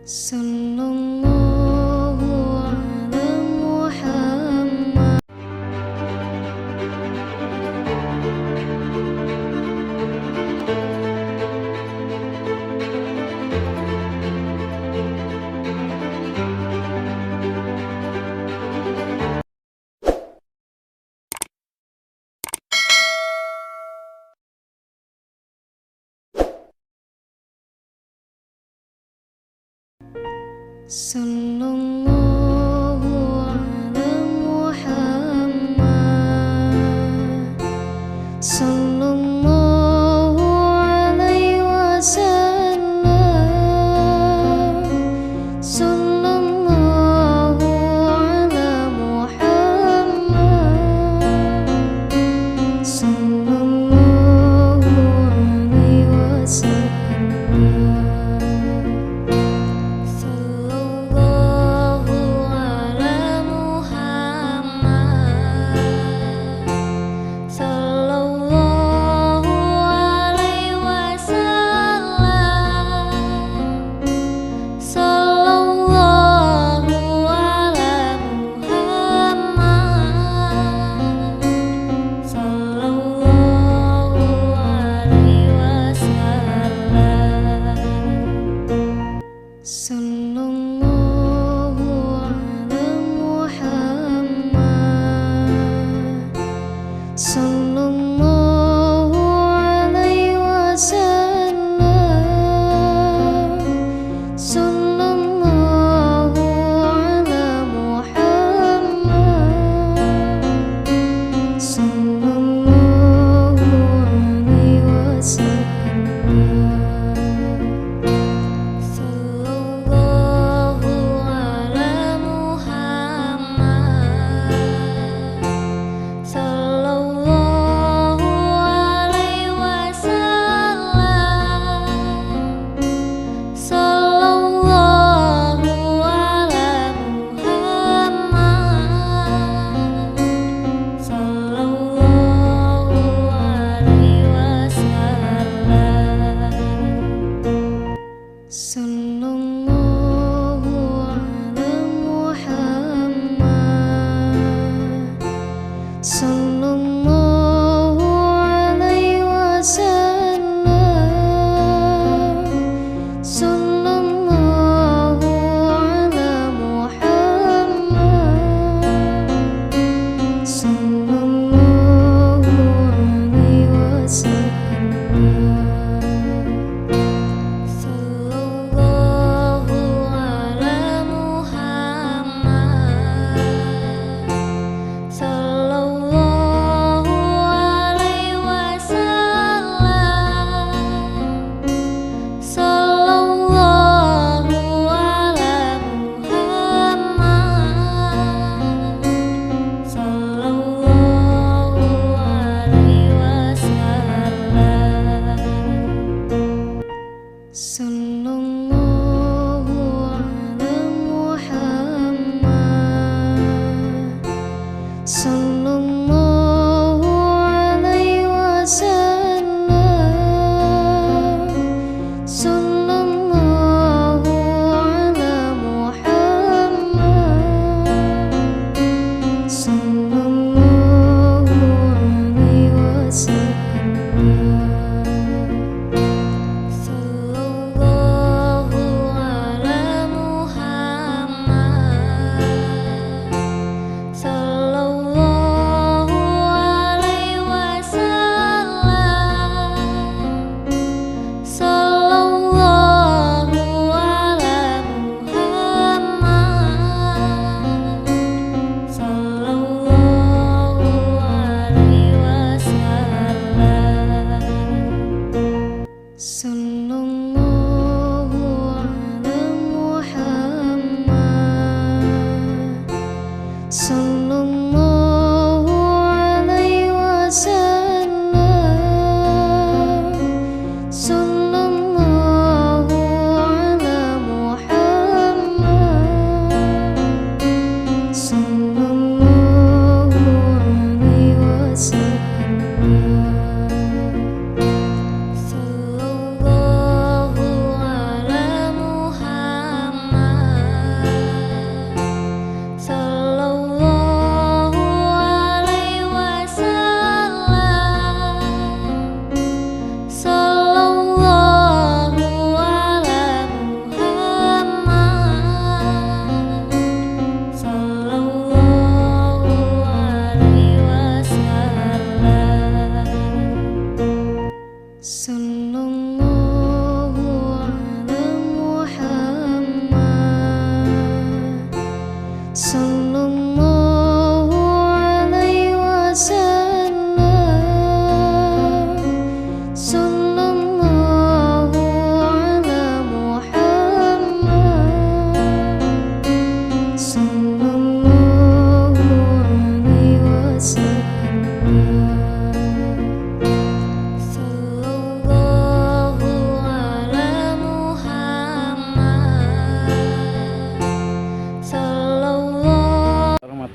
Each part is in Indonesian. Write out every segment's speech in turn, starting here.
Sallallahu ala Muhammad. Sallallahu ala Muhammad. Sallallahu alaihi wasallam. Sallallahu ala Muhammad. Sallallahu alaihi wasallam. Sallallahu ala Muhammad. Sallallahu alaihi wasallam. Sallallahu ala Muhammad. Sallallahu alaihi wasallam. Sallallahu ala Muhammad. Sallallahu alaihi wasallam. Sallallahu ala Muhammad. Sallallahu alaihi wasallam. Sallallahu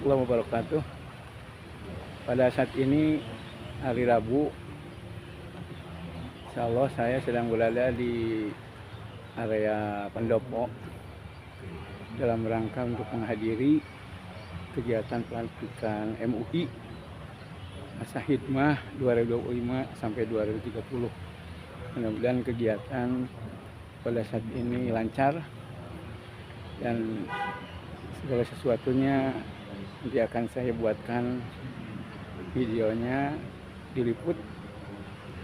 warahmatullahi wabarakatuh. Pada saat ini hari Rabu, insya Allah saya sedang berada di area pendopo dalam rangka untuk menghadiri kegiatan pelantikan MUI masa hikmah 2025 sampai 2030. Mudah-mudahan kegiatan pada saat ini lancar dan segala sesuatunya nanti akan saya buatkan videonya, diliput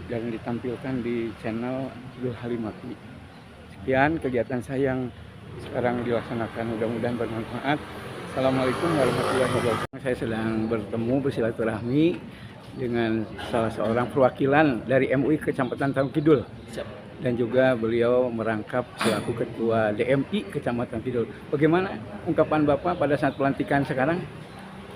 dan ditampilkan di channel Abdul Halim Maki. Sekian kegiatan saya yang sekarang dilaksanakan, mudah-mudahan bermanfaat. Assalamualaikum warahmatullahi wabarakatuh. Saya sedang bertemu bersilaturahmi dengan salah seorang perwakilan dari MUI Kecamatan Tarung Kidul. Dan juga beliau merangkap selaku Ketua DMI Kecamatan Kidul. Bagaimana ungkapan Bapak pada saat pelantikan sekarang?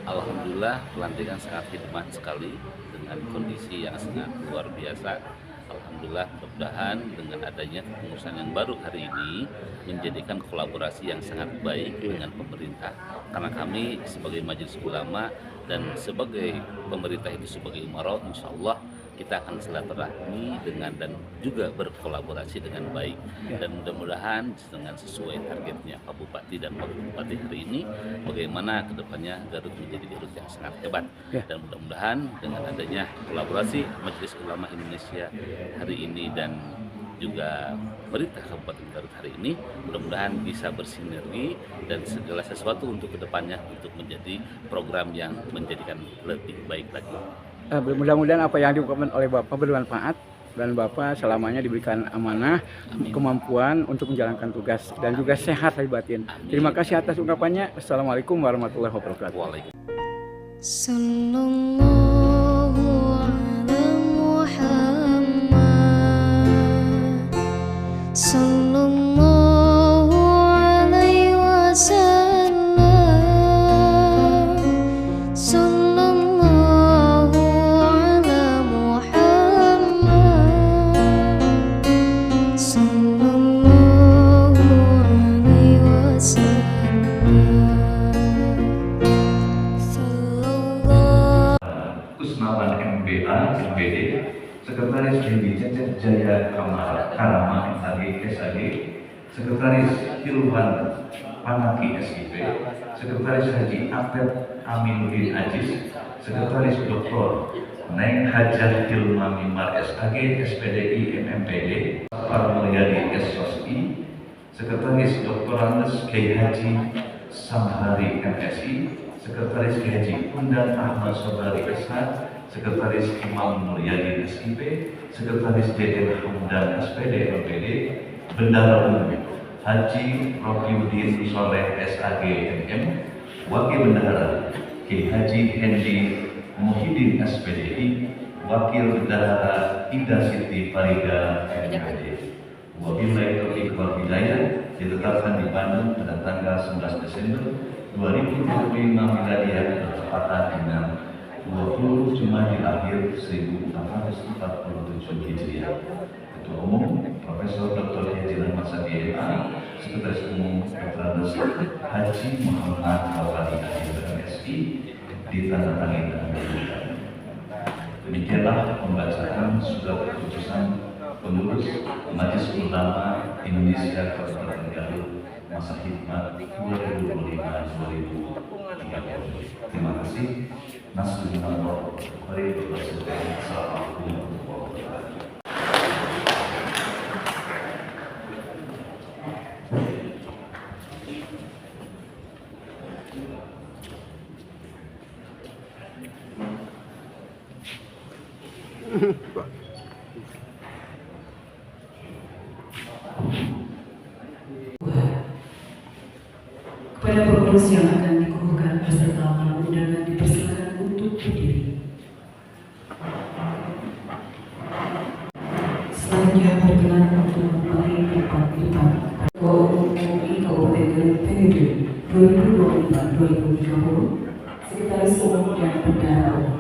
Alhamdulillah, pelantikan sangat hikmat sekali dengan kondisi yang sangat luar biasa. Alhamdulillah, mudah-mudahan dengan adanya kepengurusan yang baru hari ini menjadikan kolaborasi yang sangat baik dengan pemerintah. Karena kami sebagai Majelis Ulama dan sebagai pemerintah itu sebagai umarau, insya Allah kita akan silaturahmi dengan dan juga berkolaborasi dengan baik. Dan mudah-mudahan dengan sesuai targetnya Pak Bupati dan Pak Bupati hari ini, bagaimana kedepannya Garut menjadi Garut yang sangat hebat. Dan mudah-mudahan dengan adanya kolaborasi Majelis Ulama Indonesia hari ini dan juga pemerintah Kabupaten Garut hari ini, mudah-mudahan bisa bersinergi dan segala sesuatu untuk kedepannya untuk menjadi program yang menjadikan lebih baik lagi. Mudah-mudahan apa yang diungkapkan oleh Bapak bermanfaat dan Bapak selamanya diberikan amanah, kemampuan untuk menjalankan tugas dan juga sehat lahir batin. Terima kasih atas ungkapannya. Assalamualaikum warahmatullahi wabarakatuh. Sallallahu ala Muhammad, sallallahu alaihi wasallam, sallallahu ala Muhammad, sallallahu alaihi wasallam. Kusnawan MBA, MBD, Sekretaris Dewi Cecep Jaya Karama SAG, Sekretaris Hilwan Panaki SIP, Sekretaris Haji Abed Aminuddin Ajis, Sekretaris Dr. Neng Hajah Hilma Mimar SAG, SPDI MMPD, Pak Mulyadi SOSI, Sekretaris Dr. Andes Kiai Haji Samhari MSI, Sekretaris Kiai Haji Undan Ahmad Sobari SH, Sekretaris Imam Mulyadi SIP, Sekretaris DN Hamdan SPD LPD, Bendara Umum Haji Rokiuddin Soleh SAG MM, Wakil Bendahara Kiai Haji Hendi Muhyiddin SPDI, Wakil Bendahara Ida Siti Farida MPD. Wabillahi taufiq wal hidayah, ditetapkan di Bandung pada tanggal 11 Desember 2025 Miladiah bertepatan dengan 20 Jumadil Akhir 1447 Hijriah. Ketua Umum Profesor Dr. Haji Rahmat Sadi MA, Sekretaris Umum Dr. Andes Haji Muhammad Bawali MSI, ditandatangani dan diumumkan. Demikianlah pembacaan surat keputusan pengurus Majelis Ulama Indonesia Kabupaten Garut masa hikmat 2025-2030. Terima kasih. Nasrullah Assalamualaikum warahmatullahi wabarakatuh. Kepada pengurus yang akan dikukuhkan beserta para undangan dipersilakan untuk berdiri. Selanjutnya berkenan untuk memenuhi tempat Ketua Umum MUI Kabupaten Garut periode 2025-2030, Sekretaris Umum dan Bendahara Umum.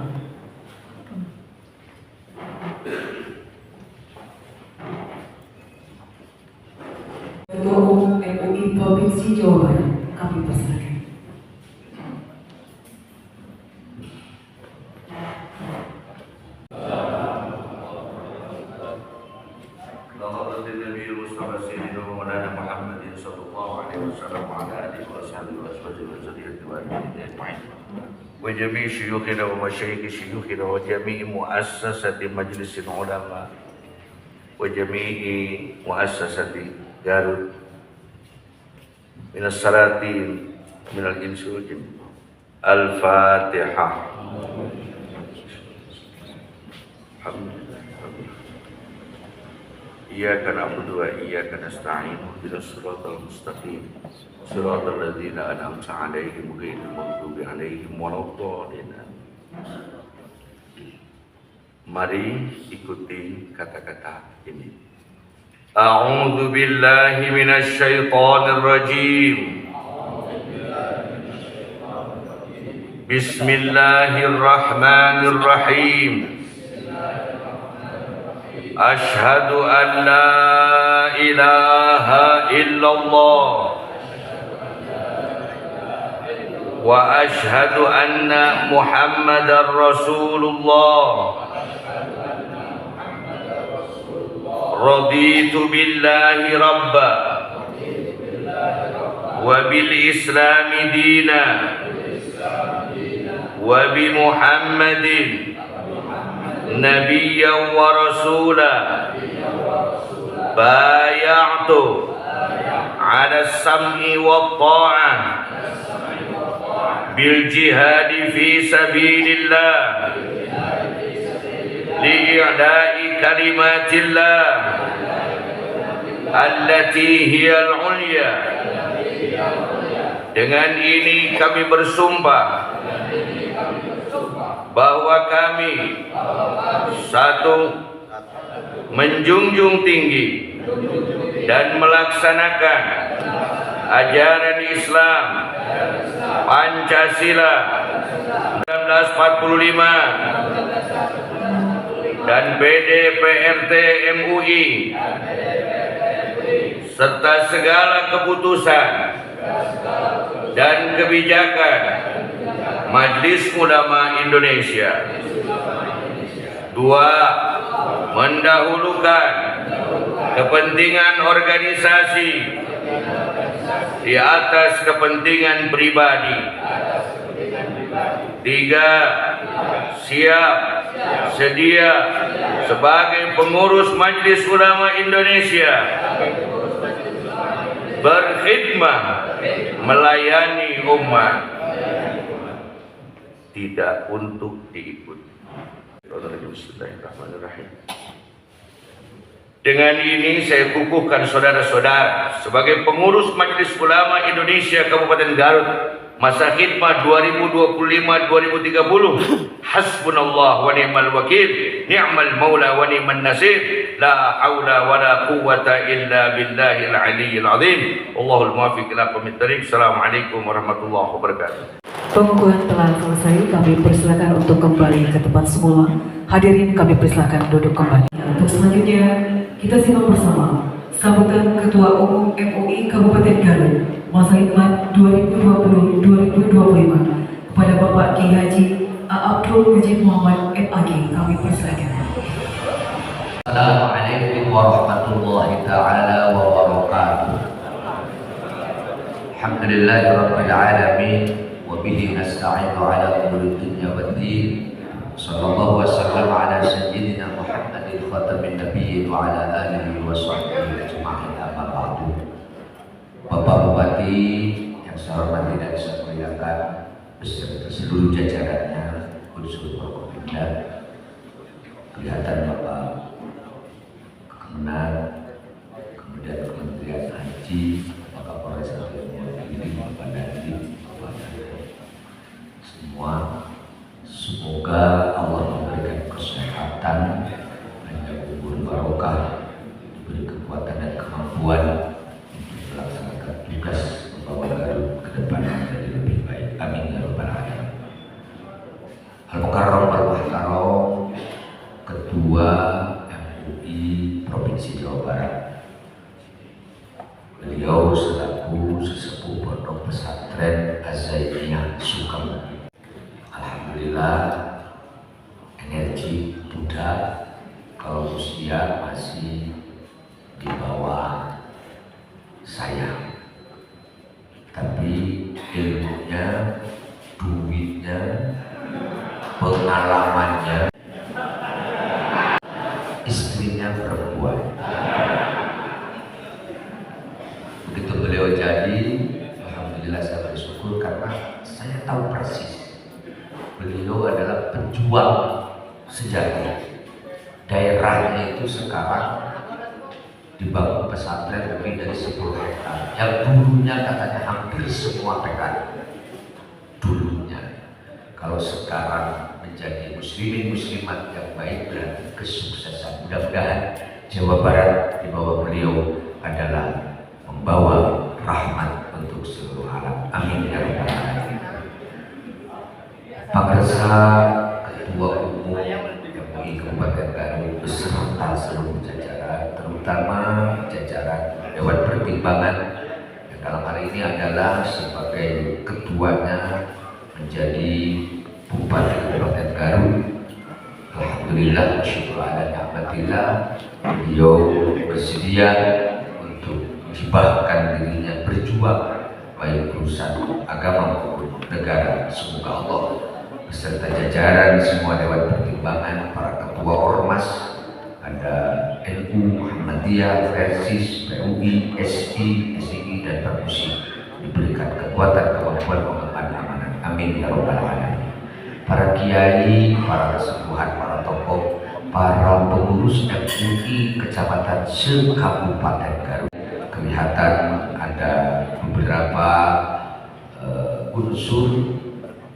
Ketua Umum MUI Provinsi Jawa Barat, kami persilakan. sallallahu alaihi wasallam wa ala alihi wa sahbihi wa zurriyyati wa ajma'in. Wa jami'i syuyukhina wa masyayikh syuyukhina wa jami'i muassasati majlisil ulama wa jami'i muassasati Garut minas salatin minal insi wal jin. Al-Fatihah. Iyyaka na'budu wa iyyaka nasta'in ihdinas siratal mustaqim siratal ladzina an'amta 'alaihim ghairil maghdubi 'alaihim waladdallin. Mari ikuti kata-kata ini. A'udzu billahi minasy syaithanir rajim. Bismillahirrahmanirrahim. Ashhadu an la ilaha illallah wa ashhadu anna Muhammadar Rasulullah. Raditu billahi rabba wa bil islami dina wa bi Muhammadin nabiyyan wa rasula. Bay'atu ala sam'i wa ta'ah bil jihadi fi sabilillah li'a'da'i kalimatillah allati hiyal ulya. Dengan ini kami bersumpah bahwa kami satu, menjunjung tinggi dan melaksanakan ajaran Islam Pancasila 1945 dan PDPRT MUI serta segala keputusan dan kebijakan Majelis Ulama Indonesia. Dua, mendahulukan kepentingan organisasi di atas kepentingan pribadi. Tiga, siap sedia sebagai pengurus Majelis Ulama Indonesia berkhidmah melayani umat, tidak untuk diikut. Bismillahirrahmanirrahim. Dengan ini saya kukuhkan saudara-saudara sebagai pengurus Majelis Ulama Indonesia Kabupaten Garut masa khidmah 2025-2030. Hasbunallah wa ni'mal wakil, ni'mal maula wa ni'man nasir, la haula wa la quwwata illa billahil aliyyil azim. Allahul muwaffiq ila aqwamit thariq. Assalamualaikum warahmatullahi wabarakatuh. Pengukuhan telah selesai, kami persilakan untuk kembali ke tempat semula. Hadirin kami persilakan duduk kembali. Untuk selanjutnya kita simak bersama sambutan Ketua Umum MUI Kabupaten Garut masa khidmat 2020-2025 kepada Bapak Kiai Haji Abdul Majid Muhammad MAG. Kami persilakan. Assalamualaikum warahmatullahi taala wabarakatuh. Alhamdulillahirabbil alamin. Wabihi nasta'inu ala umuri dunya waddin. Sallallahu wasallam ala sayyidina Muhammadin khatamin nabiyyin wa ala alihi wa sahbihi ajma'in. Amma ba'du. Bapak Bupati yang saya hormati dan saya muliakan beserta seluruh jajarannya, khusus Forkopimda, kelihatan Bapak Kemenang, kemudian Kementerian Haji, Bapak Polres ini, Bapak Dandim, semua, semoga Allah memberikan kesehatan, panjang umur barokah, diberi kekuatan dan kemampuan untuk melaksanakan tugas membawa Garut ke depan menjadi lebih baik. Amin ya rabbal alamin. Al-Mukarram Al-Muhtaram, Ketua MUI Provinsi Jawa Barat. Beliau selaku sesepuh Pondok Pesantren Az-Zaitiyah Sukabumi. Alhamdulillah, energi muda, kalau usia masih di bawah saya, tapi ilmunya, duitnya, pengalamannya, istrinya perempuan. Begitu beliau jadi, alhamdulillah saya bersyukur karena saya tahu persis beliau adalah pejuang sejati. Daerahnya itu sekarang dibangun pesantren lebih dari 10 hektar yang dulunya katanya hampir semua PKI dulunya. Kalau sekarang menjadi muslimin muslimat yang baik dan kesuksesan, mudah-mudahan Jawa Barat di bawah beliau adalah membawa rahmat untuk seluruh alam. Amin ya rabbal alamin. Pak Resa, Ketua Umum MUI Kabupaten Garut beserta seluruh jajaran, terutama jajaran Dewan Pertimbangan yang dalam hal ini adalah sebagai ketuanya menjadi Bupati Kabupaten Garut. Alhamdulillah, syukur ala ni'matillah, beliau bersedia untuk menghibahkan dirinya berjuang baik urusan agama maupun negara. Semoga Allah beserta jajaran semua Dewan Pertimbangan, para ketua ormas, ada NU, Muhammadiyah, Persis, PUI, SI, SII, dan Permusi diberikan kekuatan, kemampuan mengemban amanat. Amin ya rabbal alamin. Para kiai, para kesepuhan, para tokoh, para pengurus MUI Kecamatan se-Kabupaten Garut, kelihatan ada beberapa unsur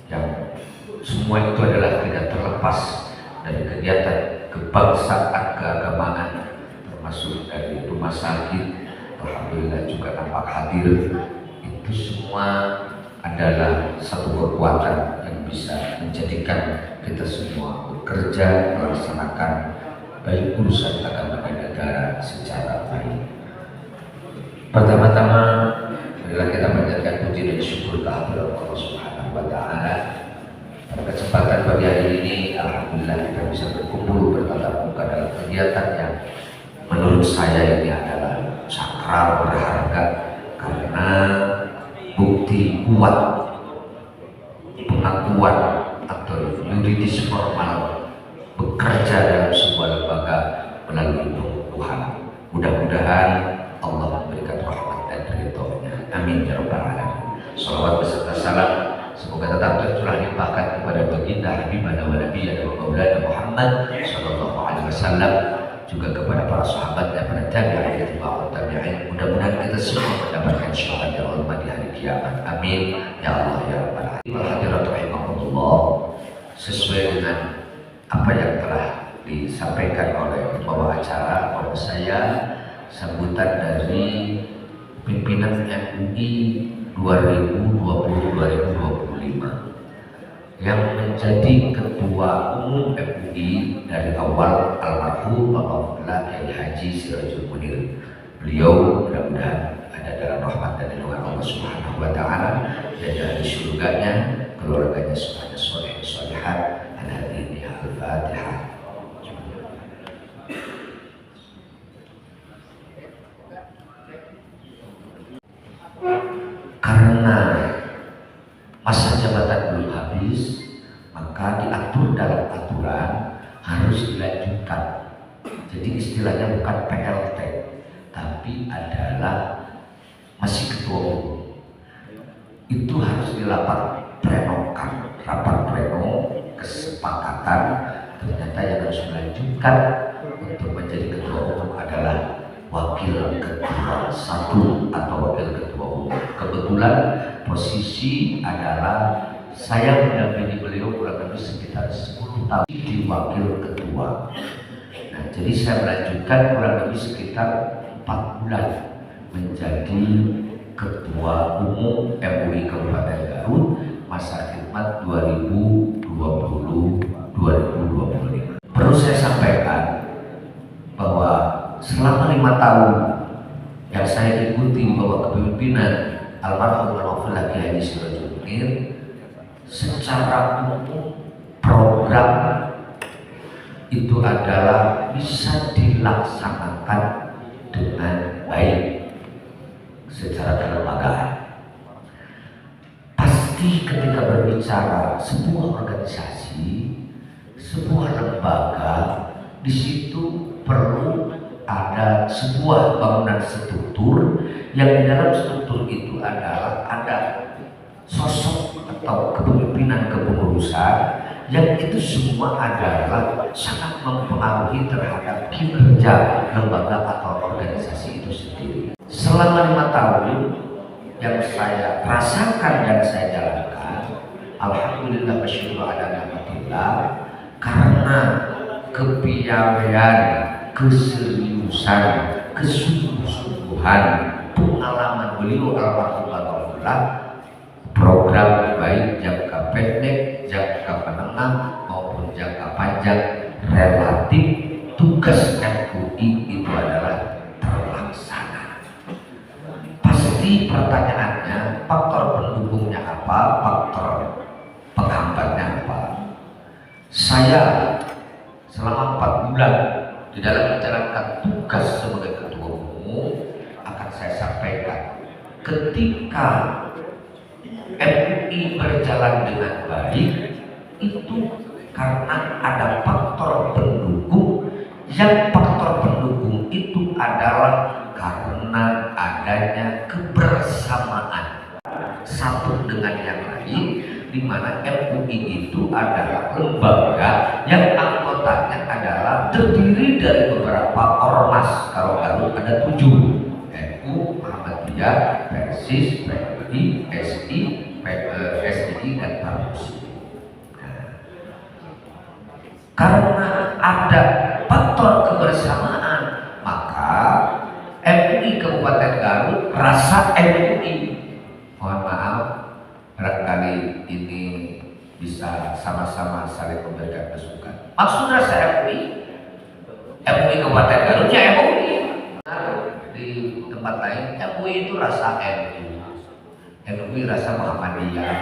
yang semua itu adalah tidak terlepas dari kegiatan kebangsaan, keagamaan, termasuk dari rumah sakit. Alhamdulillah juga nampak hadir. Itu semua adalah satu kekuatan yang bisa menjadikan kita semua bekerja melaksanakan baik urusan agama dan negara secara baik. Pertama-tama, marilah kita panjatkan puji dan syukur kehadirat Allah Subhanahu wa Ta'ala. Pada kesempatan pagi hari ini, alhamdulillah kita bisa berkumpul bertatap muka dalam kegiatan yang menurut saya ini adalah sakral, berharga, karena bukti kuat pengakuan atau yuridis formal bekerja dalam sebuah lembaga melalui pengukuhan. Mudah-mudahan Allah memberikan rahmat dan ridhonya. Amin ya rabbal alamin. Salawat beserta salam semoga tetap tercurah limpahkan kepada baginda Habibana wa Nabiyana wa Maulana Muhammad sallallahu alaihi wasallam, juga kepada para sahabat dan para tabi'in wa tabi'in. Mudah-mudahan kita semua mendapatkan syafaat Allah di hari kiamat. Amin ya Allah ya rabbal alamin. Hadirat rahimahullah, sesuai dengan apa yang telah disampaikan oleh pembawa acara, bahwa saya sambutan dari pimpinan MUI 2020-2025 yang menjadi ketua umum MUI dari awal almarhum Bapak Kiai Haji Sirajul Munir. Beliau mudah-mudahan ada dalam rahmat dan lindungan Allah Subhanahu wa Ta'ala, dan dari surganya, keluarganya semuanya soleh solehat. Al-Hadirin Al-Fatihah. Karena masa jabatan belum habis, maka diatur dalam aturan harus dilanjutkan. Jadi istilahnya bukan PLT, tapi adalah masih ketua umum. Itu harus rapat pleno, kesepakatan. Ternyata yang harus melanjutkan untuk menjadi ketua umum adalah wakil ketua satu atau wakil ketua umum. Kebetulan posisi adalah saya mendampingi beliau kurang lebih sekitar 10 tahun di wakil ketua. Nah, jadi saya melanjutkan kurang lebih sekitar 4 bulan menjadi ketua umum MUI Kabupaten Garut masa khidmat 2020-2025. Perlu saya sampaikan bahwa selama 5 tahun yang saya ikuti bahwa kepemimpinan almarhum Kiai Haji Sirajul Munir, secara umum program itu adalah bisa dilaksanakan dengan baik. secara kelembagaan. Pasti ketika berbicara sebuah organisasi, sebuah lembaga, di situ perlu ada sebuah bangunan struktur yang di dalam struktur itu adalah ada sosok atau kepemimpinan kepengurusan yang itu semua adalah sangat mempengaruhi terhadap kinerja lembaga atau organisasi itu sendiri. Selama 5 tahun yang saya rasakan dan saya jalankan, alhamdulillah bersyukur ada nikmatillah, karena kepiawaian, keseriusan, kesungguh-sungguhan, pengalaman beliau almarhumah, program baik jangka pendek, jangka menengah maupun jangka panjang, relatif tugas MUI itu adalah terlaksana. Pasti pertanyaannya, faktor pendukungnya apa, faktor penghambatnya apa? Saya selama 4 bulan di dalam menjalankan tugas sebagai ketua umum akan saya sampaikan, ketika MUI berjalan dengan baik itu karena ada faktor pendukung, yang faktor pendukung itu adalah karena adanya kebersamaan satu dengan yang lain, di mana MUI itu adalah lembaga yang anggotanya adalah terdiri dari beberapa ormas. Kalau baru ada 7, NU, Muhammadiyah, Persis, PMI, SI, SDI, dan Parmusi. Karena ada faktor kebersamaan, maka MUI Kabupaten Garut rasa MUI. Mohon maaf, barangkali ini bisa sama-sama saling memberikan masukan. Maksud rasa MUI Kabupaten Garut ya MUI. Di tempat lain MUI itu rasa NU, MUI rasa Muhammadiyah,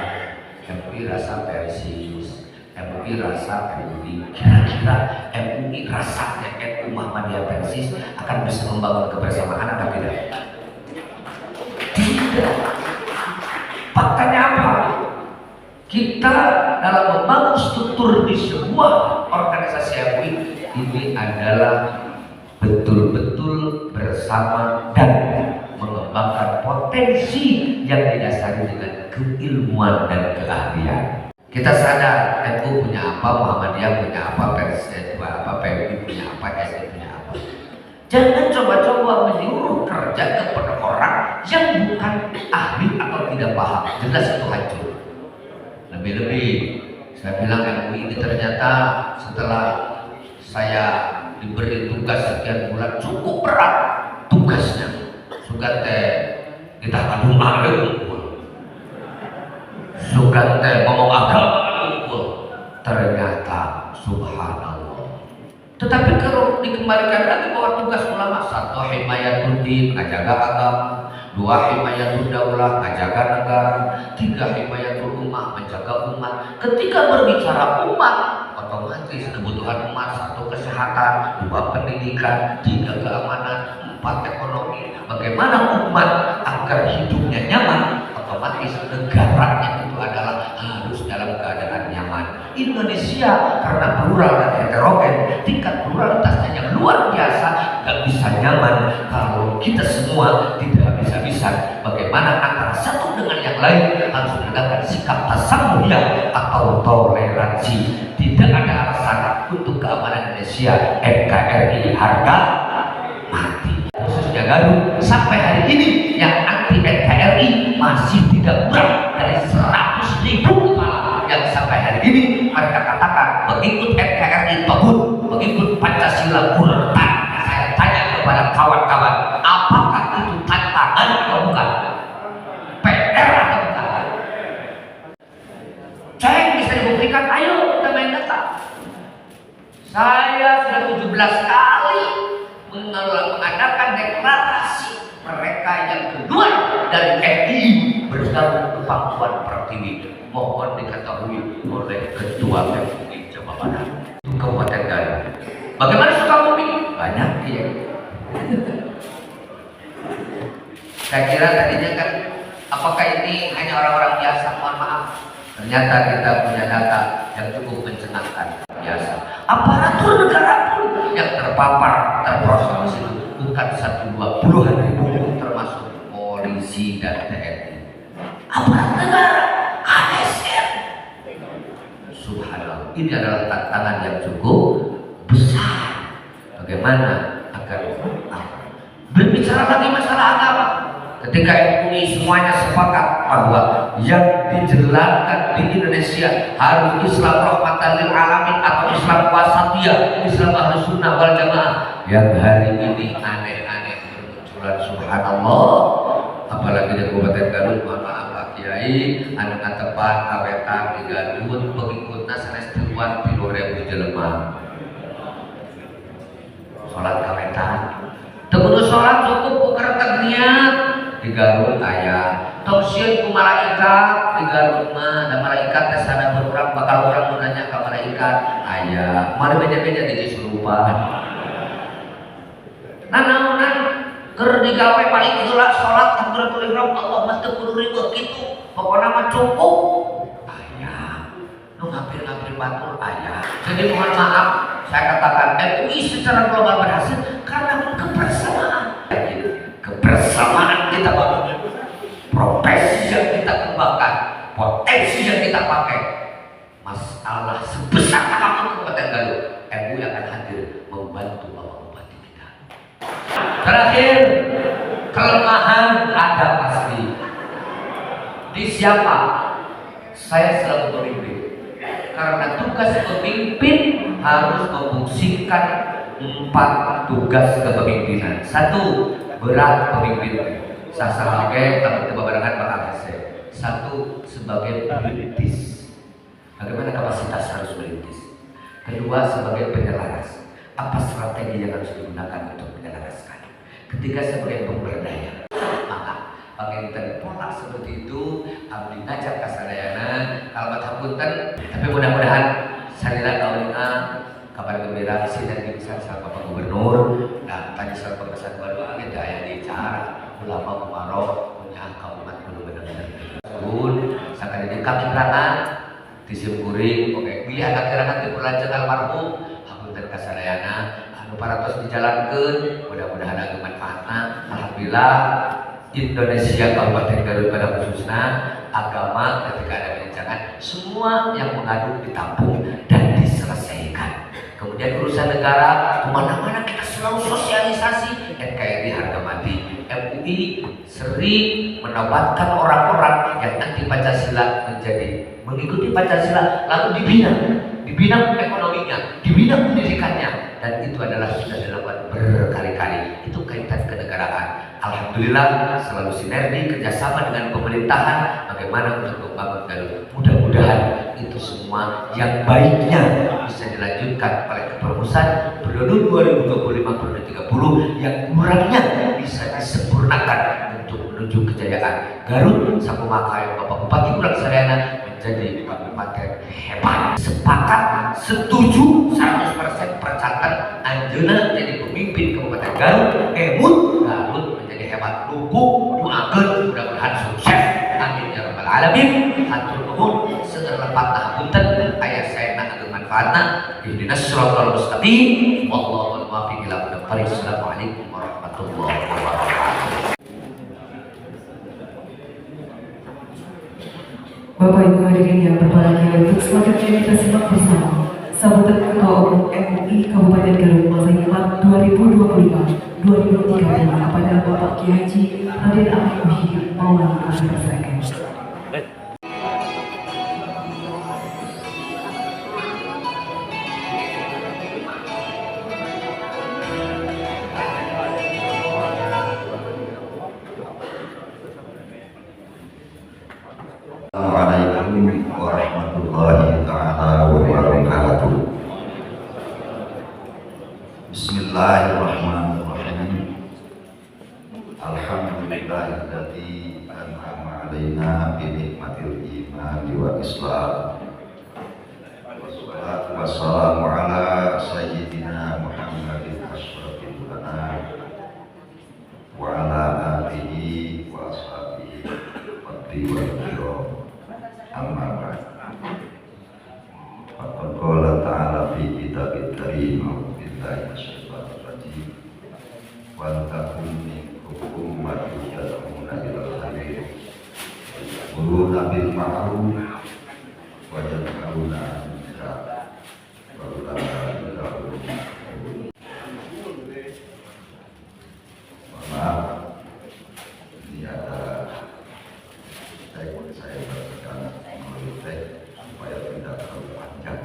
MUI rasa Persis, MUI rasa PMI. Kira-kira MUI rasanya NU Muhammadiyah Persis akan bisa membangun kebersamaan atau tidak? Tidak. Faktanya apa? Kita dalam membangun struktur di sebuah organisasi MUI ini adalah betul-betul bersama dan mengembangkan potensi yang didasari dengan keilmuan dan keahlian. Kita sadar NU punya apa, Muhammadiyah punya apa, PMI punya apa, SI punya apa. Jangan coba-coba menyuruh kerja kepada orang yang bukan ahli atau tidak paham. Jelas itu hancur. Lebih-lebih saya bilang MUI ini ternyata setelah saya diberi tugas sekian bulan cukup berat tugasnya. Suka teh kita ngadu kumpul, suka teh ngomong agama kumpul. Ternyata subhanallah. Tetapi kalau dikembalikan lagi bahwa tugas ulama, 1 himayatul din, menjaga agama, 2 himayatul daulah, menjaga negara, 3 himayatul ummah, menjaga umat. Ketika berbicara umat, otomatis kebutuhan umat 1 kesehatan, 2 pendidikan, 3 keamanan, 4 ekonomi. Bagaimana umat agar hidupnya nyaman? Otomatis negaranya itu adalah harus dalam keadaan nyaman. Indonesia karena plural dan heterogen, tingkat pluralitasnya yang luar biasa, gak bisa nyaman kalau kita semua tidak bisa-bisa. Bagaimana antara satu dengan yang lain harus menegakkan sikap tasamuhiyah atau toleransi. Tidak ada alasan untuk keamanan Indonesia NKRI harga mati. Khususnya Garut sampai hari ini yang anti NKRI masih tidak kurang dari 100.000 kepala yang sampai hari ini mereka katakan mengikut NKRI togut, mengikut Pancasila murtad. Saya tanya kepada kawan-kawan, apakah itu tantangan atau bukan? PR atau bukan? Saya bisa dibuktikan, ayo kita main data. Saya sudah 17 kali mengadakan deklarasi mereka yang keluar dari FI bergabung ke Papua Pertiwi. Mohon diketahui oleh Ketua MUI Jawa Barat Kabupaten Garut. Bagaimana Sukabumi? Banyak ya. Saya kira tadinya kan, apakah ini hanya orang-orang biasa? Mohon maaf. Ternyata kita punya data yang cukup mencengangkan. Biasa. Aparatur negara pun yang terpapar, terproses itu bukan 1-2, puluhan ribu, termasuk polisi dan TNI. Aparat negara, ASN. Subhanallah. Ini adalah tantangan yang cukup besar. Bagaimana agar berbicara lagi masalah agama? Ketika MUI semuanya sepakat bahwa yang dijalankan di Indonesia harus Islam rahmatan lil alamin atau Islam wasatiyah, Islam ahlus sunnah wal jamaah, yang hari ini aneh-aneh bermunculan, subhanallah. Apalagi di Kabupaten Garut, mohon maaf Pak Kiai, anu ngatepan kawetan di Garut pengikutna sanes 3.000 jelema. Salat kawetan teu kudu salat cukup ukur niat. Di Garut aya tausiah ku malaikat, di Garut mah da malaikat teh sana berurang bakal urang nu nanya ka malaikat aya mari beda-beda di surupan. Nanaonan keur digawe paling heula salat takbiratul ihram Allah mah teu kudu ribet kitu, pokona mah cukup aya nu ngapir-ngapir batur aya. Jadi mohon maaf saya katakan MUI secara global berhasil karena kebersamaan. Kebersamaan kita bangun, profesi yang kita kembangkan, potensi yang kita pakai. Masalah sebesar apapun Kabupaten Garut, MUI akan hadir membantu Bapak Bupati kita. Terakhir, kelemahan ada pasti. Di siapa? Saya selalu pemimpin. Karena tugas pemimpin harus memfungsikan 4 tugas kepemimpinan. 1. Berat pemimpin sasalake tapi kebabarangan bakal hese. 1. Sebagai perintis, bagaimana kapasitas harus merintis. 2. Sebagai penyelaras, apa strategi yang harus digunakan untuk menyelaraskan. 3. Sebagai pemberdaya. Maka panginten pola seperti itu abdi ngajak kasadayana kalamat hapunten, tapi mudah-mudahan sarila kaulina kabar gembira isi dan dipisan sama Bapak Gubernur. Nah, tadi soal pembahasan baru agenda ayat bicara ulama umaroh punya kaumat kudu benar-benar turun sakali di kami terangan disimkuring oke pilih anak terangan di perlanjut almarhum hapunten kasadayana anu paratos dijalankeun mudah-mudahan age manfaatna. Alhamdulillah Indonesia Kabupaten Garut pada khususnya agama ketika ada perbincangan semua yang mengadu ditampung dan diselesaikan. Kemudian urusan negara kemana-mana kita selalu sosialisasi NKRI harga mati. MUI sering menobatkan orang-orang yang anti Pancasila menjadi mengikuti Pancasila lalu dibina ekonominya, dibina pendidikannya, dan itu adalah sudah dilakukan berkali-kali. Itu kaitan kenegaraan. Alhamdulillah selalu sinergi kerjasama dengan pemerintahan bagaimana untuk membangun Garut. Mudah-mudahan itu semua yang baiknya bisa dilanjutkan oleh kepengurusan periode 2025-2030, yang kurangnya bisa disempurnakan untuk menuju kejayaan Garut. Sakumaha yang Bapak Bupati kurang sadayana menjadi kabupaten hebat. Sepakat, setuju 100% percatat anjeunna jadi pemimpin Kabupaten Garut. Garut menjadi hebat. Dukung, doakeun mudah-mudahan sukses. Amin ya rabbal alamin. Hatur nuhun seueur lepatna hapunten aya saena ageun manfaatna. Ihdinas siratal mustaqim. Wallahul muwaffiq ila aqwamit thoriq. Assalamualaikum warahmatullahi wabarakatuh. Bapak Ibu hadirin yang berbahagia, untuk selanjutnya kita simak bersama sambutan Ketua Umum MUI Kabupaten Garut masa hikmat 2025-2030 kepada Bapak Kiai Haji Raden Amin Muhyiddin Maulana kami persilakan. Assalamualaikum warahmatullahi taala wabarakatuh. Bismillahirrahmanirrahim. Alhamdulillahilladzi an'ama 'alaina bi nikmatil iman wal islam. Wassalatu wassalamu ala sayyidina Muhammadin asyrafil anam wa ala alihi hadi wal kiram. Amma ba'd. Faqad qala ta'ala fi kitabil karim a'udzu billahi minasyaitonir rajim. Wal takum minkum ummatun yad'una ilal khair wa ya'muruna bil ma'ruf wa yanhauna 'anil munkar wa ulaika humul muflihun. Maaf, ini ada saya bacakan melalui teks supaya tidak terlalu panjang.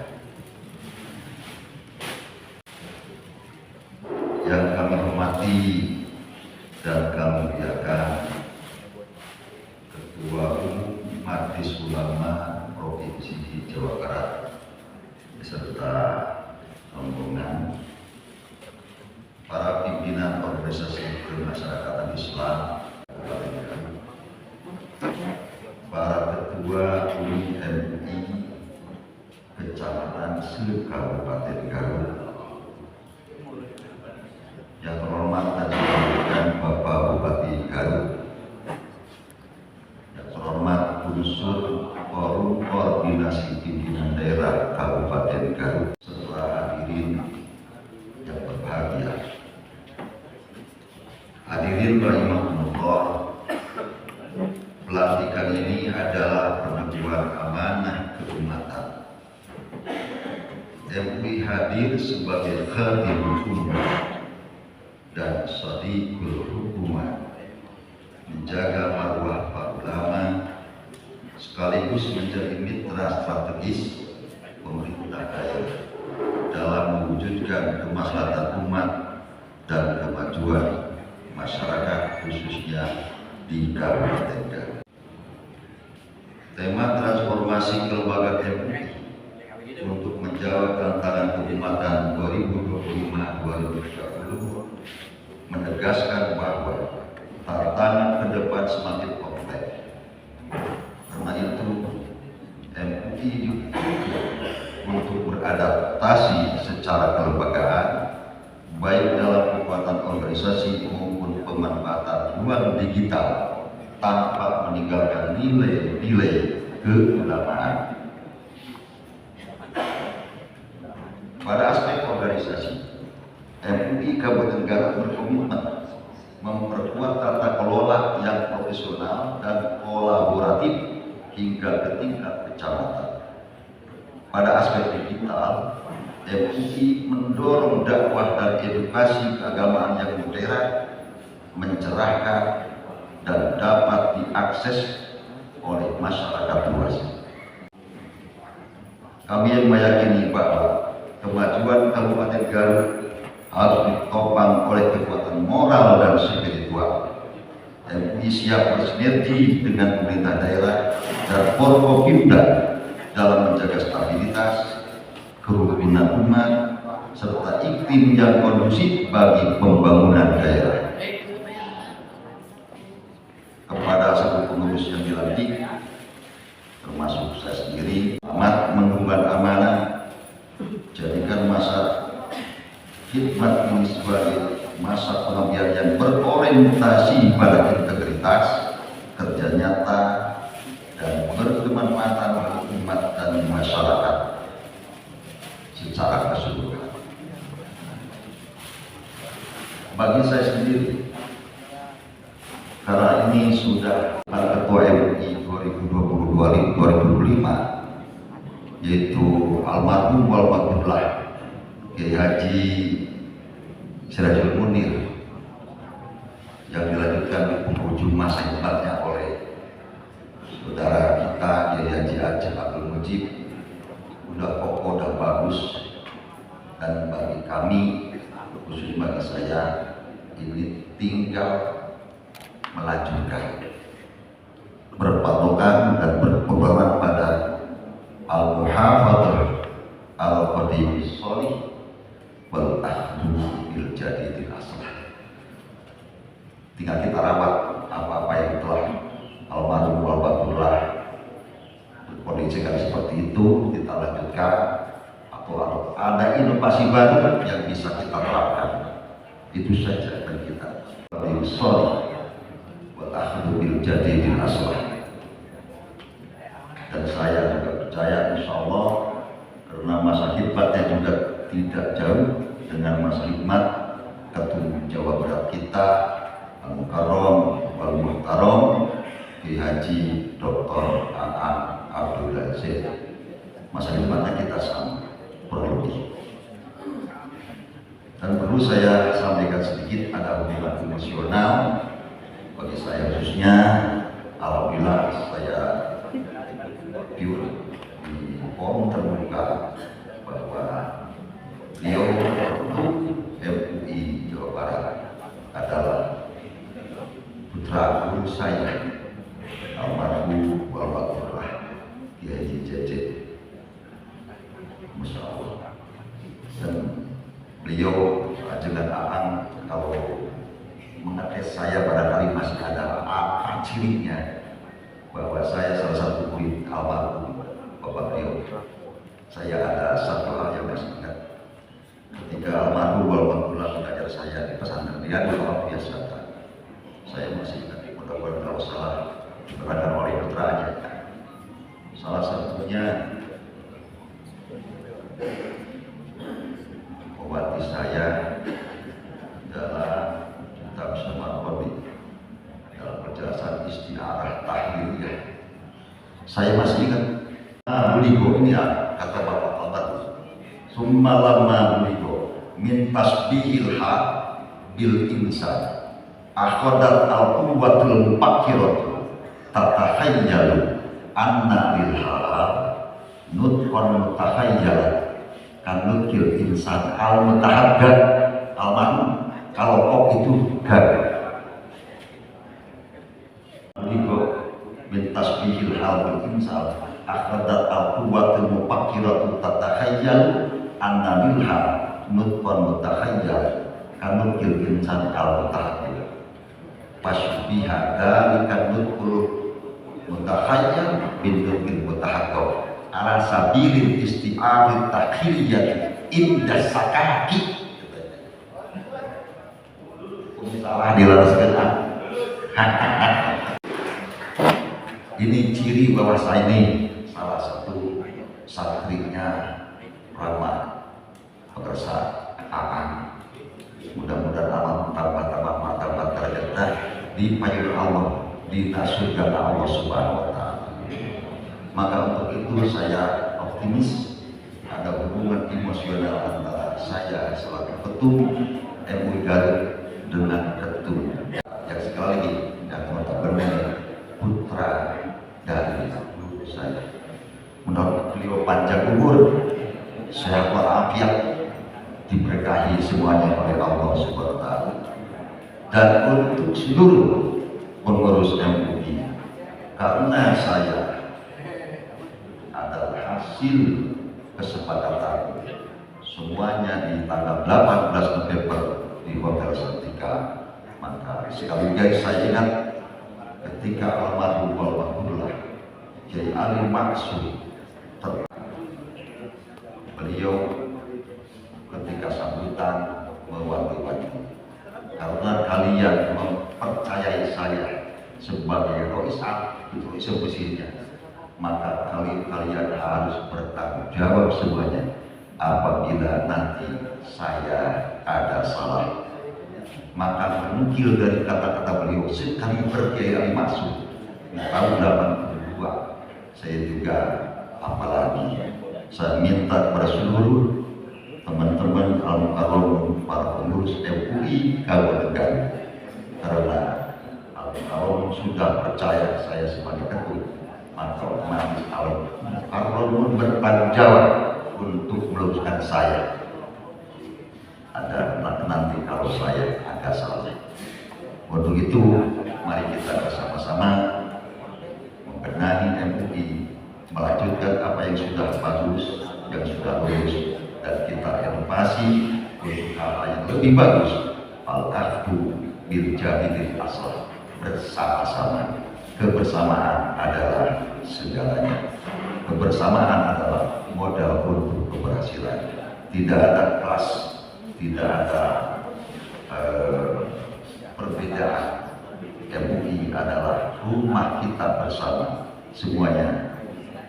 Yang kami hormati dan kami muliakan Ketua Umum Majelis Ulama Provinsi Jawa Barat beserta rombongan, para pimpinan organisasi kemasyarakatan Islam, para ketua UMI MUI Kecamatan se-Kabupaten Garut, yang terhormat dan disampaikan Bapak Bupati Garut, yang terhormat unsur Forum Koordinasi Pimpinan Daerah Kabupaten Garut, serta hadirin yang berbahagia. Hadirin rahimakumullah, pelantikan ini adalah pengajuan amanah keumatan. MUI hadir sebagai khatimul ummah dan shadiqul hukumah, menjaga marwah para ulama sekaligus menjadi mitra strategis pemerintah daerah dalam mewujudkan kemaslahatan umat dan kemajuan masyarakat khususnya di Kabupaten Garut. Tema transformasi kelembagaan MUI untuk menjawab tantangan keumatan 2025-2030 menegaskan bahwa tantangan ke depan semakin kompleks. Karena itu, MUI untuk beradaptasi secara kelembagaan, baik dalam kekuatan organisasi maupun pemanfaatan ruang digital tanpa meninggalkan nilai-nilai keulamaan. Pada aspek organisasi, MUI Kabupaten Garut berkomitmen memperkuat tata kelola yang profesional dan kolaboratif hingga ke tingkat kecamatan. Pada aspek digital, MUI mendorong dakwah dan edukasi keagamaan yang modern, mencerahkan, dan dapat diakses oleh masyarakat luas. Kami yang meyakini bahwa kemajuan Kabupaten Garut harus ditopang oleh kekuatan moral dan spiritual. MUI siap bersinergi dengan pemerintah daerah dan Forkopimda dalam menjaga stabilitas, kerukunan umat, serta iklim yang kondusif bagi pembangunan daerah. Kepada seluruh pengurus yang dilantik, termasuk saya sendiri, amat mengemban amanah, jadikan masa khidmat ini sebagai masa pengabdian yang berorientasi pada integritas, kerja nyata, dan berkemanfaatan bagi umat dan masyarakat secara keseluruhan. Bagi saya sendiri, karena ini sudah Ketua MUI 2022-2025, yaitu almarhum walmakfurlah Kiai Haji Sirajul Munir, yang dilanjutkan di penghujung masa hebatnya oleh saudara kita Kiai Haji Aceh Abdul Mujib, udah kokoh dan bagus. Dan bagi kami, khusus bagi saya, ini tinggal melanjutkan, berpatokan dan berpegangan pada al-muhafadzah al-qadim sholih wal ahdu bil jadidil aslah. Tinggal kita rawat apa-apa yang telah almarhum walbatullah kondisikan seperti itu, kita lanjutkan, atau ada inovasi baru yang bisa kita terapkan. Itu saja bagi kita. Qadim sholih wal ahdu bil jadidil aslah. dan saya juga percaya insya Allah karena masa hikmatnya juga tidak jauh dengan masa hikmat Ketum Jawa Barat kita Al-Mukarram Wal Muhtaram Ki Haji Dr. A.A. Abdul Aziz. Masa hikmatnya kita sama kurang lebih. Dan perlu saya sampaikan sedikit ada hubungan emosional bagi saya khususnya. Alhamdulillah saya pure di forum terbuka bahwa beliau MUI Jawa Barat adalah putra guru saya almarhum Bapak Kiai Haji Jeje, Masya Allah. Dan beliau dengan Aang kalau mengetes saya barangkali masih ada apa cirinya bahwa saya salah satu murid almarhum Bapak beliau. Saya ada satu hal yang masih ingat ketika almarhum Bapak mengajar saya di pesantren dia luar biasa. Saya masih ingat, mudah-mudahan kalau salah diterangkan oleh putranya. Salah satunya mewati saya dalam kitab Samarqandi dalam penjelasan istiarah tahliliyah. Saya masih ingat buligo ini ya, kata Bapak almarhum. Summa lamma buligo min tasbihil ha bil insan akhadat al quwwatul mufakkiratu tatahayyalu anna lil halal nutqan mutahayyal kanukil insan al mutahaddad almarhum kalau kok itu gagal buligo min tasbihil hal bil insan akhadat al quwwatul mufakkiratu tatahayyalu anna lil hal nutqan mutahayyal kanukil insan al mutahaddad Pasbiha dalika nutqul mutahayyal bin nutqil mutahaqqaq ala sabilil isti'arat takhiriyat inda sakaki. Salah dilaraskan. Ini ciri bahwa saya ini salah satu santrinya Rama Pekersa Aang. Mudah-mudahan amal tambah martabat derajatnya di payung Allah, di surga Allah Subhanahu wa Ta'ala. Maka untuk itu saya optimis ada hubungan emosional antara saya selaku ketum MUI Garut dengan ketum yang sekali lagi yang notabene putra dari guru saya. Menurut beliau panjang umur, sehat walafiat, diberkahi semuanya oleh Allah Subhanahu wa Ta'ala. Dan untuk seluruh pengurus MUI, karena saya adalah hasil kesepakatan semuanya di tanggal 18 November di Hotel Santika, maka sekali lagi saya ingat ketika almarhum Bapak Kiai Ali Maksud beliau ketika sambutan mewanti-wanti karena kalian mempercayai saya sebagai roisat itu eksekusinya, maka kalian harus bertanggung jawab semuanya apabila nanti saya ada salah. Maka menukil dari kata-kata beliau sekali Kiai Maksud di tahun 82, saya juga apalagi saya minta kepada seluruh teman-teman Al-Mukarram para pengurus MUI Kabupaten Garut, karena Al-Mukarram sudah percaya saya sebagai ketum, maka otomatis Al-Mukarram bertanggung jawab untuk meluruskan saya. Ada nanti kalau saya agak salah. Untuk itu mari kita bersama-sama membenahi MUI, melanjutkan apa yang sudah bagus, yang sudah lurus, dan kita inovasi untuk hal yang lebih bagus. Al-Ahdu bil jahilil asal, bersama-sama. Kebersamaan adalah segalanya. Kebersamaan adalah modal untuk keberhasilan. Tidak ada kelas, tidak ada perbedaan. MUI adalah rumah kita bersama. Semuanya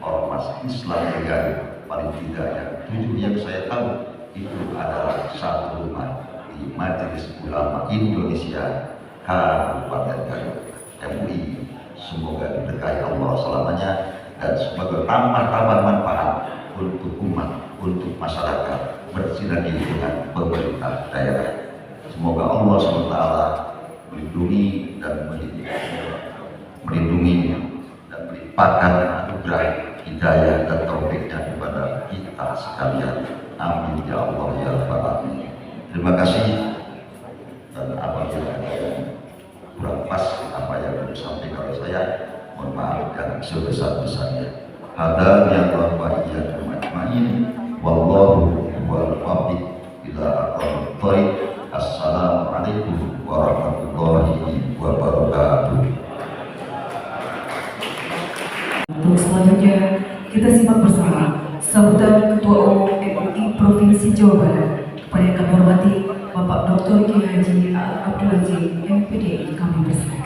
ormas Islam yang paling tidak yang 7 yang saya tahu itu adalah satu rumah di Majelis Ulama Indonesia Kabupaten Garut MUI. Semoga diberkahi Allah selamanya dan sebagai tambah manfaat untuk umat, untuk masyarakat, bersinergi dengan pemerintah daerah. Semoga Allah SWT melindungi dan melindunginya dan melimpahkan anugerah hidayah dan taufiknya kepada kita sekalian. Amin ya Allah ya Rabbal Alamin. Terima kasih, dan apabila ada yang kurang pas apa yang disampaikan oleh saya, mohon maaf yang sebesar-besarnya. Hadza yang wa iyyakum ajmain wallahu huwal muwaffiq ila aqwamit thoriq. Assalamualaikum warahmatullahi wabarakatuh. Untuk selanjutnya kita simak bersama sambutan Ketua Umum MUI Provinsi Jawa Barat kepada yang kami hormati Bapak Dr. Kiai Haji Abdul Aziz MPD. Kami persilakan.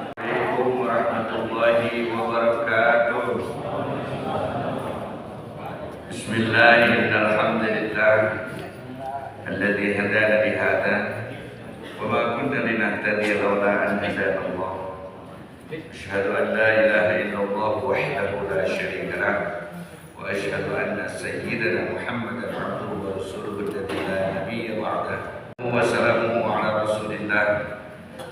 Assalamualaikum warahmatullahi wabarakatuh. Bismillahirrahmanirrahim. Alladzi hadana li hadza wa ma kunna linahtadiya laula an hadana Allah. Asyhadu an la ilaha illallah wahdahu la syarika lah wa asyhadu anna sayyidana Muhammadan abduhu wa rasuluhu alladzi la nabiyya ba'dahu. Wa salamuhu ala Rasulillah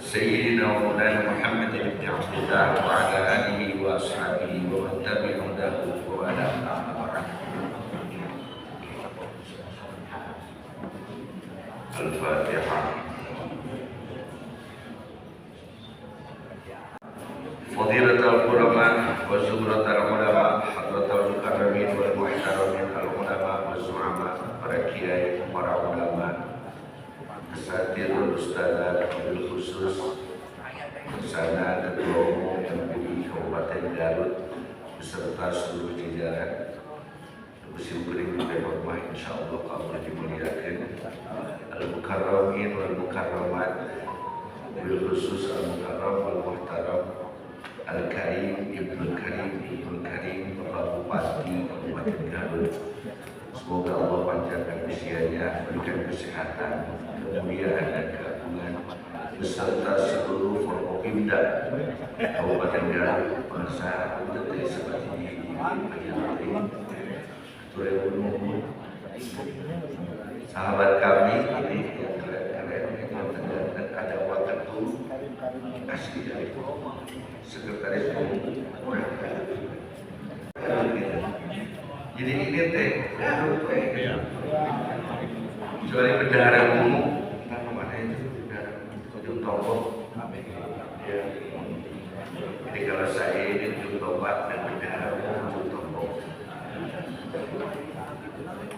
Sayyidina wa Maulana Muhammad ibn Abdullah wa ala alihi wa ashabihi wa man tabi'ahum wa ala Al-Fatihah. Fadilatul ulama wa zumratul ulama, hadratul mukarramin wal muhtaramin al ulama wa zu'ama, para kiai, para ulama, asatirul ustadzat, wabil khusus Sana Ketua Umum MUI Kabupaten Garut beserta seluruh jajaran musim beri hormat, insyaallah kamu dimuliakan al-mukarramin wal mukarramat, wabil khusus al-mukarram wal muhtaram Al-Karim, Ibnu Karim, Bapak Bupati Kabupaten Garut. Semoga Allah panjangkan usianya, berikan kesehatan, kemuliaan dan keagungan beserta seluruh Forkopimda Kabupaten Garut, bangsa Utet seperti ini, sahabat kami ini yang keren-keren yang ada waktu asli dari Sekretaris Umum. Jadi ini teh, kecuali bendahara umum, mana itu bendahara ujung tombak. Jadi kalau saya ini ujung tombak dan bendahara umum ujung tombak.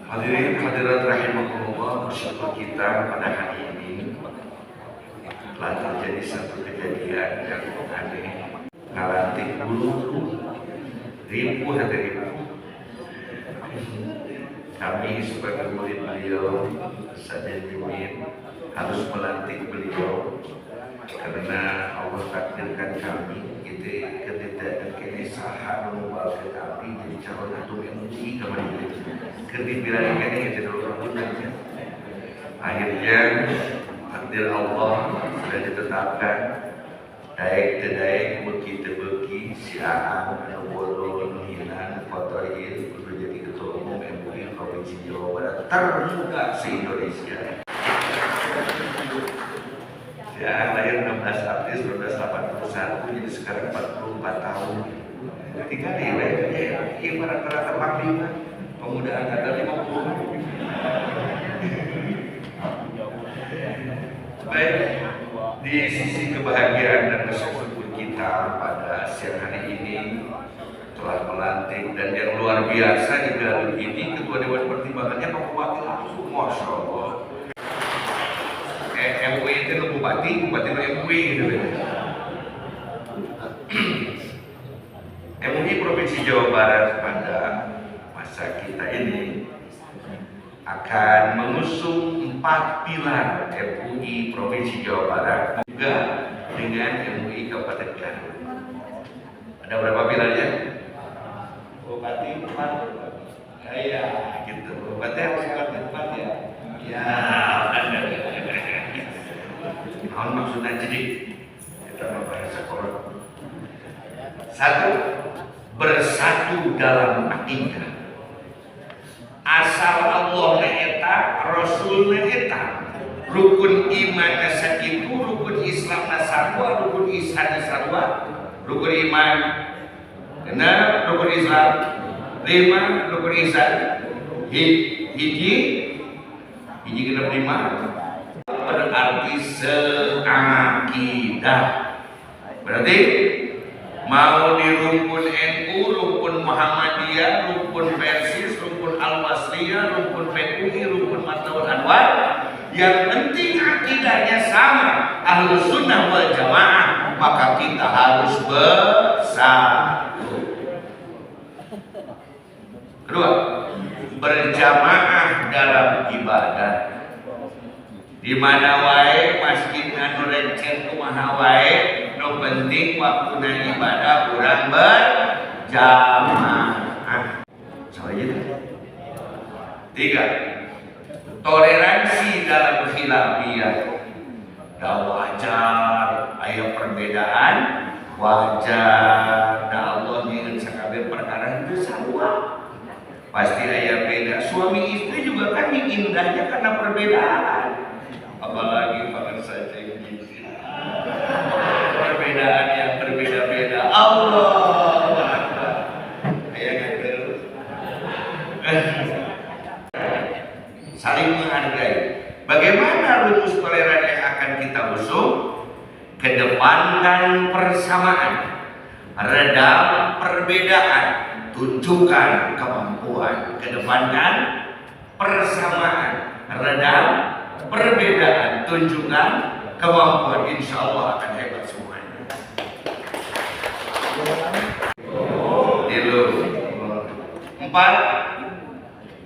Hadirin hadirat rahimakumullah, bersyukur kita pada hari ini telah terjadi satu kejadian yang aneh. Ngalantik bulu ribu hadirin. Kami sebagai murid beliau Saja Jumin harus melantik beliau karena Allah takdirkan kami ketika kini saha mengumpul ke kami jadi calon ketua MUI kemarin ketimpilan ini jadi orang. Akhirnya takdir Allah sudah ditetapkan. Daik beki si Aang Bodo Nuhinan Fotoil udah jadi ketua umum MUI Provinsi Jawa Barat termuda se-Indonesia. Si Aang lahir 16 April 1981, jadi sekarang 44 tahun. Ketika dia ibarat rata panglima pemuda angkatan 50. Baik, di sisi kebahagiaan dan kesyukuran kita pada siang hari ini telah melantik dan yang luar biasa di Garut ini Ketua Dewan Pertimbangannya Pak Bupati langsung, Masya Allah. MUI itu Bupati MUI gitu. MUI Provinsi Jawa Barat pada masa kita ini akan mengusung 4 pilar MUI Provinsi Jawa Barat juga dengan MUI Kabupaten Garut. Ada berapa pilarnya? Bupati 4. Ya, gitu. Bupati harus 4 ya. Ya, ada. Mohon maksudnya jadi kita membahas sekolah. 1. Bersatu dalam akidah. Asal Allah eta, Rasul eta, rukun iman sakitu, rukun Islam sarua, rukun ihsan sarua, rukun iman genep, rukun Islam 5, rukun ihsan hiji genep 5, berarti seakidah. Berarti mau di rukun NU, rukun Muhammadiyah, rukun Persis, rukun Al-Wasliyah, rukun PUI, rukun Matlaul Anwar, yang penting akidahnya sama, Ahlus Sunnah wal Jamaah, maka kita harus bersatu. Kedua, berjamaah dalam ibadah. Di mana wae masjid anu recen kumaha wae, nu penting waktuna ibadah urang berjamaah. Soalnya 3. Toleransi dalam khilafiyah. Da wajar aya perbedaan, wajar. Da Allah nyeun sakabeh perkara itu sarua. Pasti aya beda. Suami istri juga kan indahnya karena perbedaan. Apalagi pada saja yang gitu. Perbedaan yang berbeda-beda. Allah ayah ngatur. Saling menghargai. Bagaimana rumus toleran yang akan kita usung? Kedepankan persamaan, redam perbedaan, tunjukkan kemampuan. Kedepankan persamaan, redam perbedaan, tunjukkan kemampuan. Insya Allah akan hebat semuanya. Tilu. 4.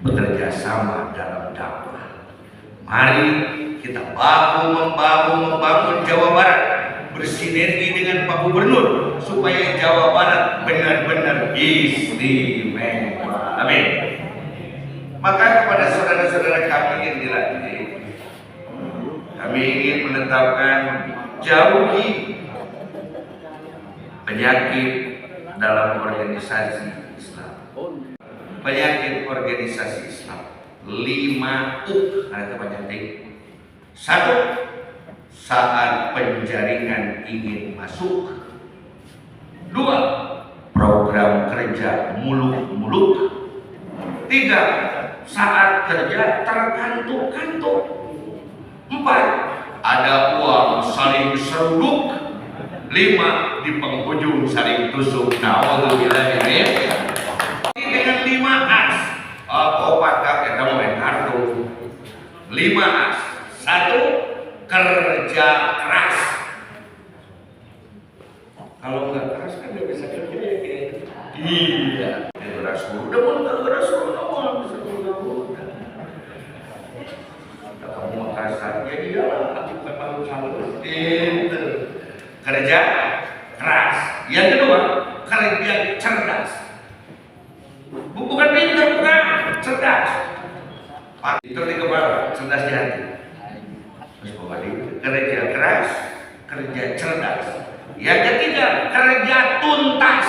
Bekerja sama dalam dakwah. Mari kita bahu-membahu membangun Jawa Barat, bersinergi dengan Pak Gubernur supaya Jawa Barat benar-benar istimewa. Amin. Maka kepada saudara-saudara kami yang dilatih, kami ingin menetapkan jauhi penyakit dalam organisasi Islam. Penyakit organisasi Islam 5 ada penyakit. 1. Saat penjaringan ingin masuk. 2. Program kerja muluk-muluk. 3. Saat kerja terkantuk-kantuk. 4. Ada uang saling seruduk. 5. Di penghujung saling tusuk. Na'udzubillah ini dengan 5 as. Obat kakek kamu main kartu. 5 as. 1. Kerja keras. Kalau nggak keras kan nggak bisa kerja ya kayak. Iya. Keras udah pun nggak keras udah bisa udah. Kamu kasar ya iyalah. Aku memang harus pinter. Kerja keras. Yang kedua, kerja cerdas. Bukan pintar, bukan cerdas. Pak itu di kepala, cerdas di hati. Terus kerja keras, kerja cerdas. Yang ketiga, kerja tuntas.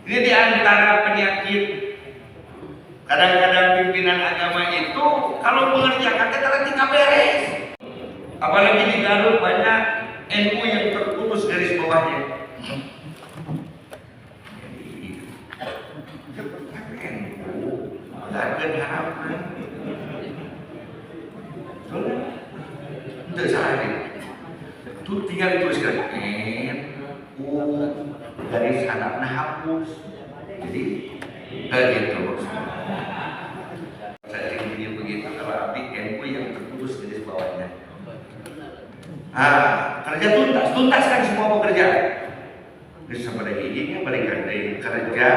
Ini di antara penyakit. Kadang-kadang pimpinan agama itu kalau mengerjakan nanti nggak beres. Apalagi di Garut banyak NU yang terputus garis bawahnya. Gak ada harapan. Itu salah. Itu tinggal dituliskan garis anaknya hapus. Jadi gitu. Saya ingin begitu kalau abdi NU yang terputus garis bawahnya. Kerja tuntas, tuntaskan semua pekerjaan. Bisa pada giginya berikan kerja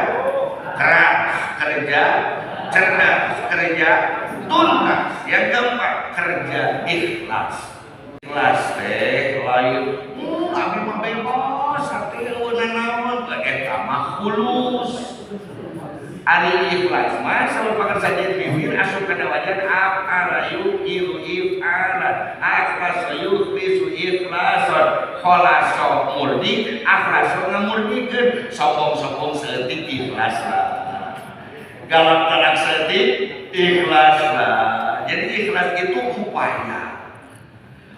keras, kerja cerdas, kerja tuntas. Yang keempat, kerja ikhlas. Ikhlas teh lain abi mah bebas hati eueunan naon eta mah khulus. Ari ikhlas mah salupakan saja bibir asup kana wajan afala yuqiru ifala akhlas yukhlisu ikhlasan khalasa murni akhlasa ngamurnikeun sombong-sombong seutik ikhlas lah galak-galak seutik ikhlas lah. Jadi ikhlas itu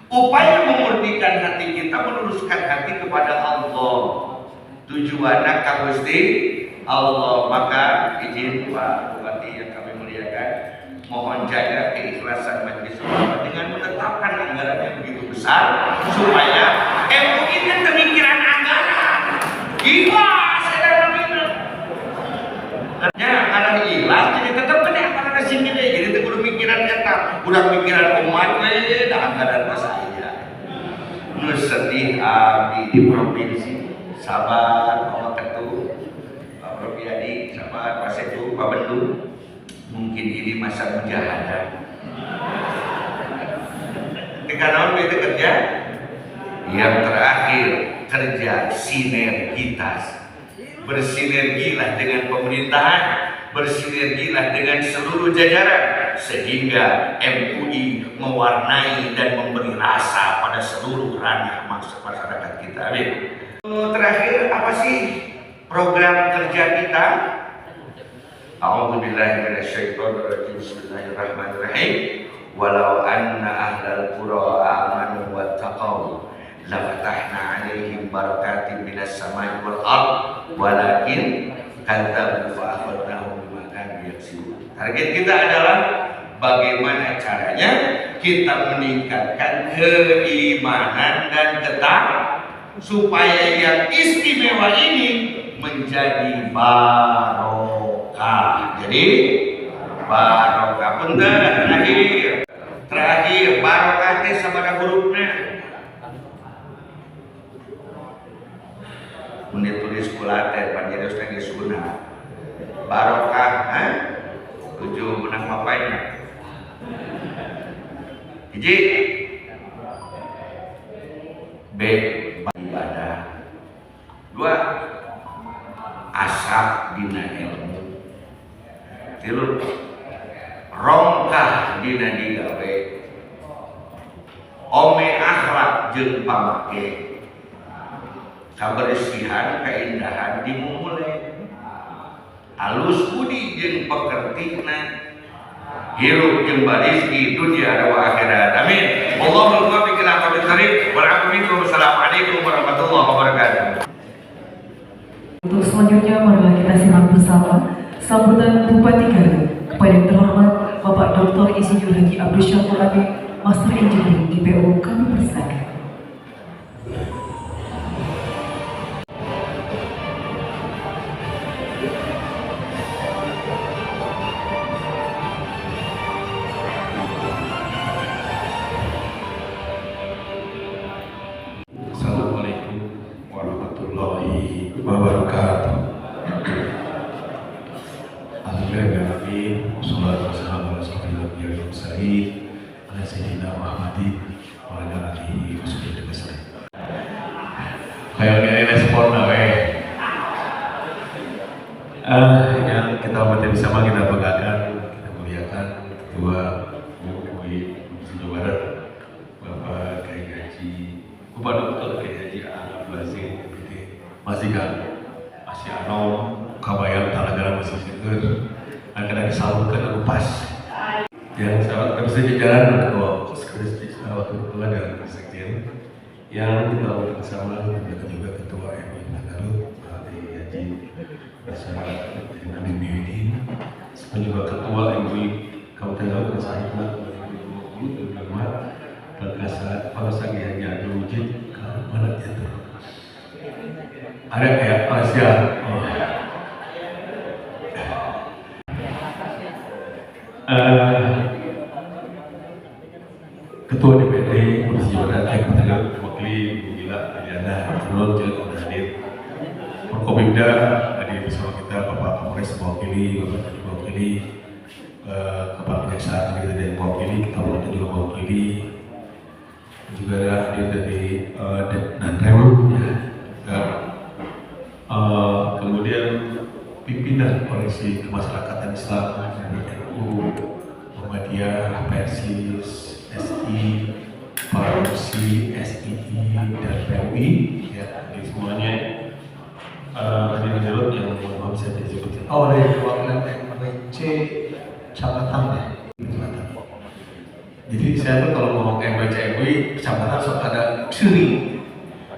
upaya memurnikan hati kita, meluruskan hati kepada Allah, tujuannya ka Gusti Allah. Maka izin Pak Bupati yang kami muliakan, mohon jaga keikhlasan majelis ulama dengan menetapkan anggaran yang begitu besar supaya MUI itu pemikiran anggaran ikhlas karena ikhlas jadi tetap kena karena sini deh, jadi itu kudu mikiran kata udah mikiran umat dah anggaran saya nu sedih abdi di provinsi sabar Bapak Ketua Pak Propiadi sabar Pak Setu Pak Bendu, mungkin ini masa mujahadah dikanaon itu kerja yang terakhir kerja sinergitas. Bersinergilah dengan pemerintahan, bersinergilah dengan seluruh jajaran sehingga MUI mewarnai dan memberi rasa pada seluruh ranah masyarakat kita. Amin. Terakhir apa sih program kerja kita? A'udzubillahi minasyaitonirrajim. Bismillahirrahmanirrahim. Walau anna ahlal qura amanu wattaqau lafatahna 'alaihim barakatin minas samai wal ard walakin kadzabu fa akhadnahum bima kanu yaksibun. Target kita adalah bagaimana caranya kita meningkatkan keimanan dan ketakwaan supaya yang istimewa ini menjadi barokah. Jadi barokah punten terakhir barokah teh sabaraha hurufna? Menulis kulater panjang sebagai sunnah barokah tujuh menang mapainya hiji B ibadah, dua asap dina ilmu, tilu rongkah dina digawe, ome akhlak jeung pamake, kabersihan keindahan dimulai, alus budi jeung pekertina, hirup jeung barizki dunia wa akhirat. Amin. Allahumma muwaffiq ila aqwamit thariq wal 'afwu minkum. Wassalamualaikum warahmatullahi wabarakatuh. Untuk selanjutnya marilah kita simak bersama sambutan Bupati Garut kepada yang terhormat Bapak Dr. Insinyur Haji Abdul Syakur Habib, Master Engineering di PU kami persilakan. Wabarakatuh. Alhamdulillah, wassalatu wassalamu ala asyrofil mursalin ala sayyidina Muhammadin wa ala alihi washabihi wasallam. Kayaknya respon we. Yang kita hormati bersama, kita banggakan, kita muliakan Ketua MUI Jawa Barat Bapak Kiai Haji Bapak Dr. Kiai Haji Abdul Aziz masih ano kabayan talagara masih seger akan disalurkan lepas yang sahabat bisa jalan ke sekretaris waktu ketua dan sekjen yang kita bersama juga ketua MUI Garut Pak Haji bersama Nabi Muhyiddin dan juga ketua MUI Kabupaten Garut bersama Pak Haji Abdul Wujud ke mana itu ada kayak Asia. Ketua DPD Provinsi Jawa Barat Kabupaten mewakili Bu Gila Adiana Tulun juga hadir. Forkopimda hadir bersama kita, Bapak Kapolres mewakili, Bapak Tadi mewakili, kepala kejaksaan kita dari mewakili, kita juga mewakili, juga ada hadir dari Danrem, ya. Kemudian pimpinan Koalisi Kemasyarakatan Islam dari NU, Muhammadiyah, Persis, SI, Parsi, SII, dan PMI, ya, jadi semuanya hadirin yang mohon bisa disebutkan. Oh, dari perwakilan MWC Kecamatan ya. Jadi saya tuh kalau ngomong MWC MUI kecamatan suka ada sering.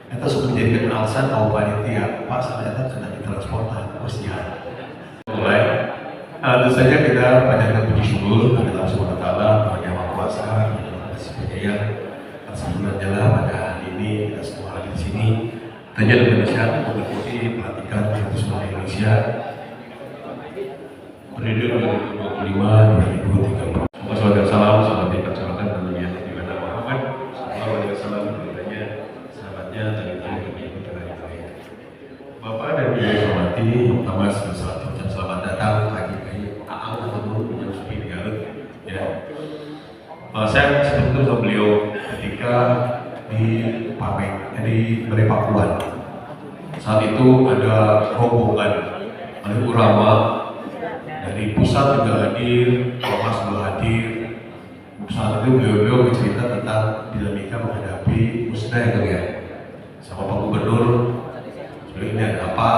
Itu sudah menjadikan alasan kaum panitia Pak ternyata kena ditransportasi posnya. Mulai, tentu saja kita panjatkan puji syukur kepada Allah Subhanahu Wa Taala, Yang Maha Kuasa, Yang Maha Penyayang. Alhamdulillah pada hari ini kita semua hadir di sini. Tentunya dengan nasihat mengikuti pelatihan untuk semua Indonesia periode 2025-2030. Semoga salam, salam dipercayakan dan Nabi Muhammad. Sallallahu alaihi wasallam, sahabatnya, tadi Bapak dan Ibu yang hormati, yang pertama selamat datang pagi Aang atau Nur yang sepi di Garut. Ya, saya seperti sama beliau ketika di Balai Pakuan. Saat itu ada rombongan dari ulama dari pusat juga hadir, Ormas juga hadir. Saat itu beliau bercerita tentang dinamika menghadapi musnah ya, sama Pak Gubernur. Sebenarnya ini ada apa?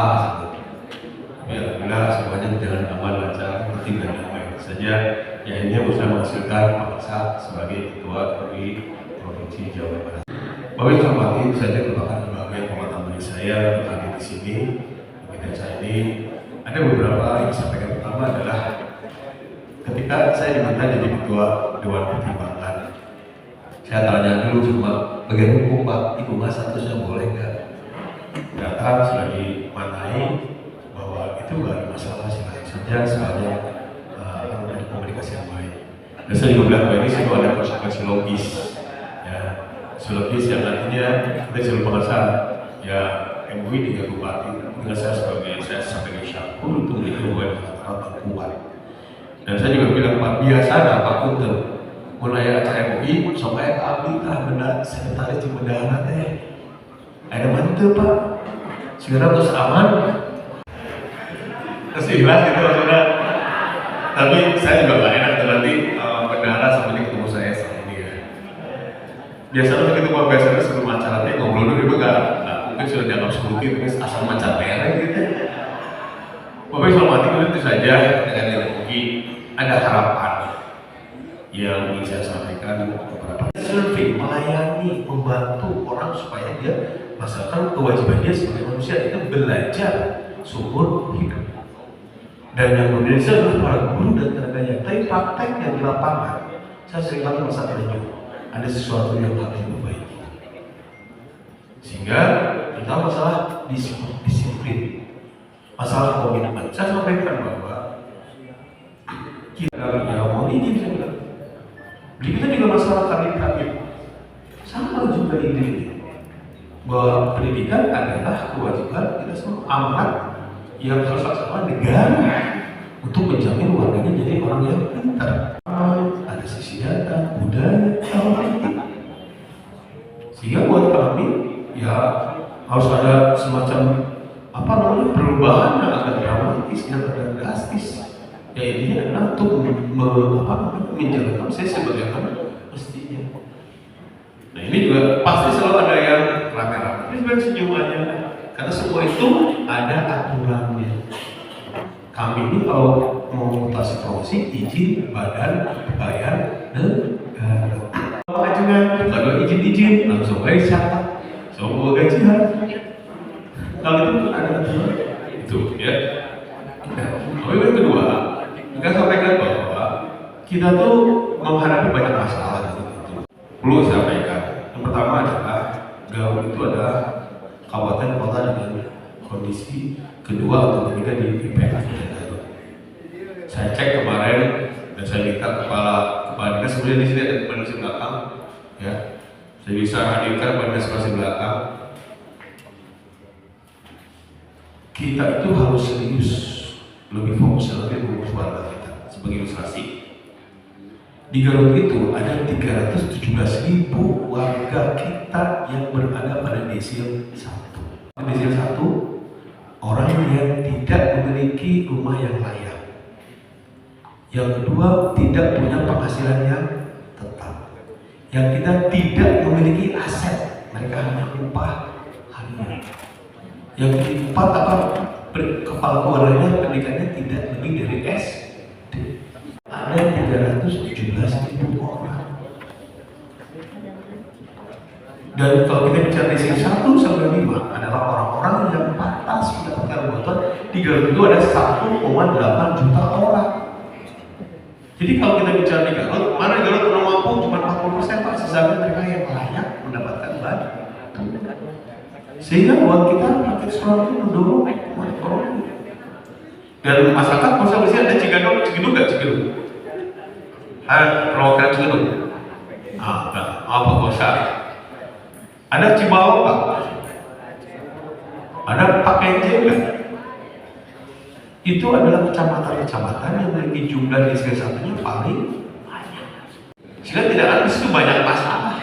Tapi alhamdulillah semuanya berjalan aman, lancar, tertib dan damai. Saja ya ini bisa menghasilkan Pak Kasat sebagai Ketua RI Provinsi Jawa Barat. Bapak Ibu hormati, saja merupakan lembaga yang pengetahuan saya hadir di sini. Di saya ini ada beberapa yang disampaikan. Pertama adalah ketika saya diminta jadi Ketua Dewan Pertimbangan, saya tanya dulu sama bagian hukum Pak, Ibu Mas statusnya boleh nggak? Ternyata sudah dimanai bahwa itu nggak ada masalah, silahkan saja soalnya ada komunikasi yang baik. Dan saya juga bilang bahwa ini sih ada konsekuensi logis, ya, logis yang nantinya kita selalu merasa ya MUI dengan bupati dengan saya sebagai syakur untuk menjadi kata kuat. Dan saya juga bilang Pak biasa Pak Kunter mulai acara MUI sampai kami benda sekretaris di bendahara ada mantu Pak segera terus aman terus ikhlas gitu maksudnya. Tapi saya juga gak enak nanti bendahara sampai ketemu saya saat ini ya. Biasanya begitu Pak biasanya sebelum acaranya ngobrol dulu juga mungkin sudah dianggap seperti itu asal macam merah gitu. Bapak Ibu hormati, tentu saja dengan MUI ada harapan yang ingin saya sampaikan kepada survei melayani, membantu orang supaya dia masakan kewajiban dia sebagai manusia itu belajar sumber hidup. Dan yang Indonesia adalah para guru dan tenaganya. Tapi prakteknya di lapangan, saya sering kali merasa terjun ada sesuatu yang harus diperbaiki. Sehingga kita masalah disiplin, masalah komitmen. Saya sampaikan bahwa kita ya mau ini juga. Begitu juga masalah kami sama juga ini bahwa pendidikan adalah kewajiban kita semua, amanat yang harus laksanakan negara untuk menjamin warganya jadi orang yang pintar. Ada sisi data, budaya, politik. Sehingga buat kami ya harus ada semacam perubahan yang agak dramatis, yang agak drastis. Ya intinya adalah untuk menjalankan saya sebagaimana mestinya. Nah ini juga pasti selalu ada yang rame-rame, tapi sebenarnya senyumannya karena semua itu ada aturannya. Kami ini kalau mau mutasi promosi izin badan bayar negara. Kalau ajukan kalau izin langsung baik siapa? Semua gajian. Kalau itu ada aturan itu ya. Nah, yang kedua, kita sampaikan bahwa kita tuh menghadapi banyak masalah gitu. Perlu saya sampaikan. Yang pertama adalah Garut itu adalah kabupaten kota dengan kondisi kedua atau ketiga di IPK Garut. Saya cek kemarin dan saya minta kepala dinas, kemudian di sini ada kepala dinas belakang, ya. Saya bisa hadirkan kepala dinas belakang. Kita itu harus serius, lebih fokus, lebih fokus warga kita sebagai ilustrasi. Di Garut itu ada 317.000 warga kita yang berada pada desil 1. Desil 1, orang yang tidak memiliki rumah yang layak. Yang kedua, tidak punya penghasilan yang tetap. Yang kita tidak memiliki aset, mereka hanya upah harian. Yang keempat, kepala keluarganya pendidikannya tidak lebih dari SD. Ada 317.000 orang. Dan kalau kita bicara di sini 1 sampai 5 adalah orang-orang yang pantas mendapatkan bantuan. Di Garut itu ada 1,8 juta orang. Jadi kalau kita bicara di Garut, mana di Garut orang mampu cuma 40%, Pak, sisanya mereka yang layak mendapatkan bantuan. Sehingga buat kita makin selalu mendorong ekonomi. Dan masyarakat masa bersih ada Cigadug nggak Cigadug? Perwakilan Cigadug? Enggak. Apa kosa? Ada Cibawa Pak? Ada Pakenje nggak? Itu adalah kecamatan-kecamatan yang memiliki jumlah desa satunya paling banyak. Sehingga tidak ada disitu banyak masalah.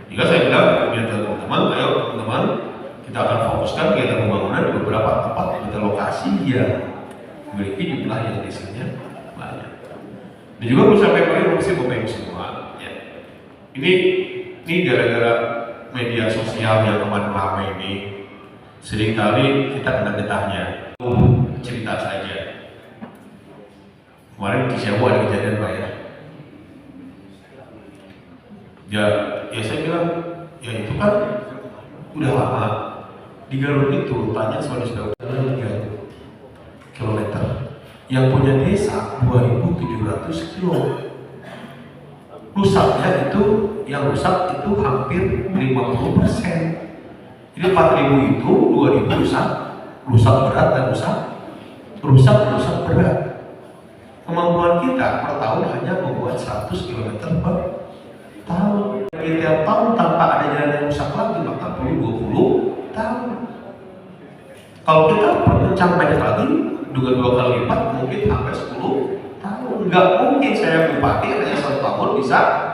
Jika saya bilang, biar teman-teman, ayo teman-teman, kita akan fokuskan kegiatan pembangunan di beberapa tempat pada lokasi yang memiliki jumlah yang desanya banyak. Dan juga perlu sampaikan informasi Bapak Ibu semua. Ya. Ini gara-gara media sosial yang kemarin ramai ini, seringkali kita kena getahnya. Cerita saja. Kemarin di Siabu ada kejadian Pak ya. Ya saya bilang, ya itu kan udah lama. Di Garut itu tanya soal sudah 3 kilometer. Yang punya desa 2.700 kilo. Rusaknya itu, yang rusak itu hampir 50%. Jadi 4.000 itu 2.000 rusak berat dan rusak berat. Kemampuan kita per tahun hanya membuat 100 km per tahun. Tiap tahun tanpa ada jalan yang rusak lagi maka perlu 20 tahun. Kalau kita mencapai lagi dengan 2 kali lipat mungkin sampai 10 tahun. Nggak mungkin saya bupati hanya 1 tahun bisa.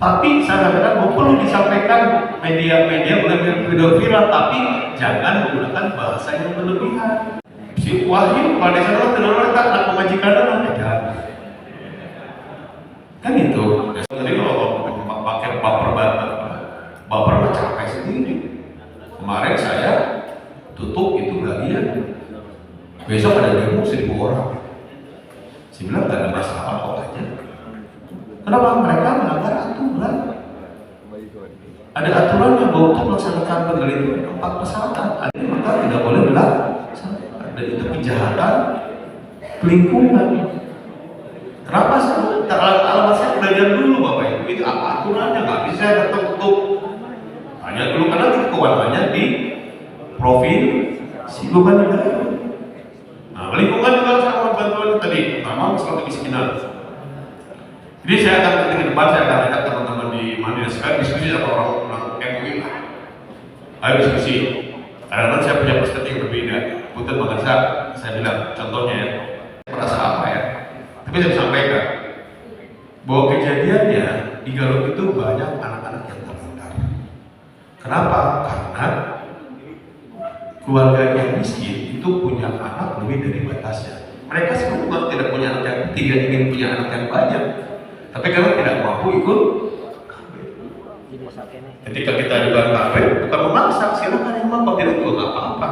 Tapi saya katakan bahwa perlu disampaikan media-media mulai video viral, tapi jangan menggunakan bahasa yang berlebihan. Si Wahyu pada sana tenang tak nak pemajikan ada. Kan itu. Jadi kalau pakai baper capek sendiri. Kemarin saya tutup itu bagian. Besok ada demo 1.000 orang. Saya bilang tak ada masalah kok aja. Kenapa mereka melanggar aturan? Ada aturan yang bahwa untuk melaksanakan penggal itu 4 persyaratan. Maka tidak boleh dilaksanakan. Dan itu kejahatan lingkungan. Kenapa sih? Alamat saya belajar dulu Bapak Ibu. Itu apa aturannya? Nggak bisa datang tutup. Hanya dulu karena kewenangannya di provinsi bukan di daerah. Nah, lingkungan juga sama bantuan tadi. Pertama masalah kemiskinan. Jadi saya akan nanti ke depan saya akan ajak teman-teman di Mandiri sekarang diskusi sama orang MUI lah. Ayo diskusi. Karena saya punya perspektif yang berbeda. Punten bangsa, saya bilang contohnya ya. Merasa apa ya? Tapi saya sampaikan bahwa kejadiannya di Garut itu banyak anak-anak yang terlantar. Kenapa? Karena keluarga yang miskin itu punya anak lebih dari batasnya. Mereka semua tidak punya anak yang tidak ingin punya anak yang banyak. Tapi karena tidak mampu ikut ketika kita juga kawin, bukan memaksa, silakan yang mau, tidak juga nggak apa-apa.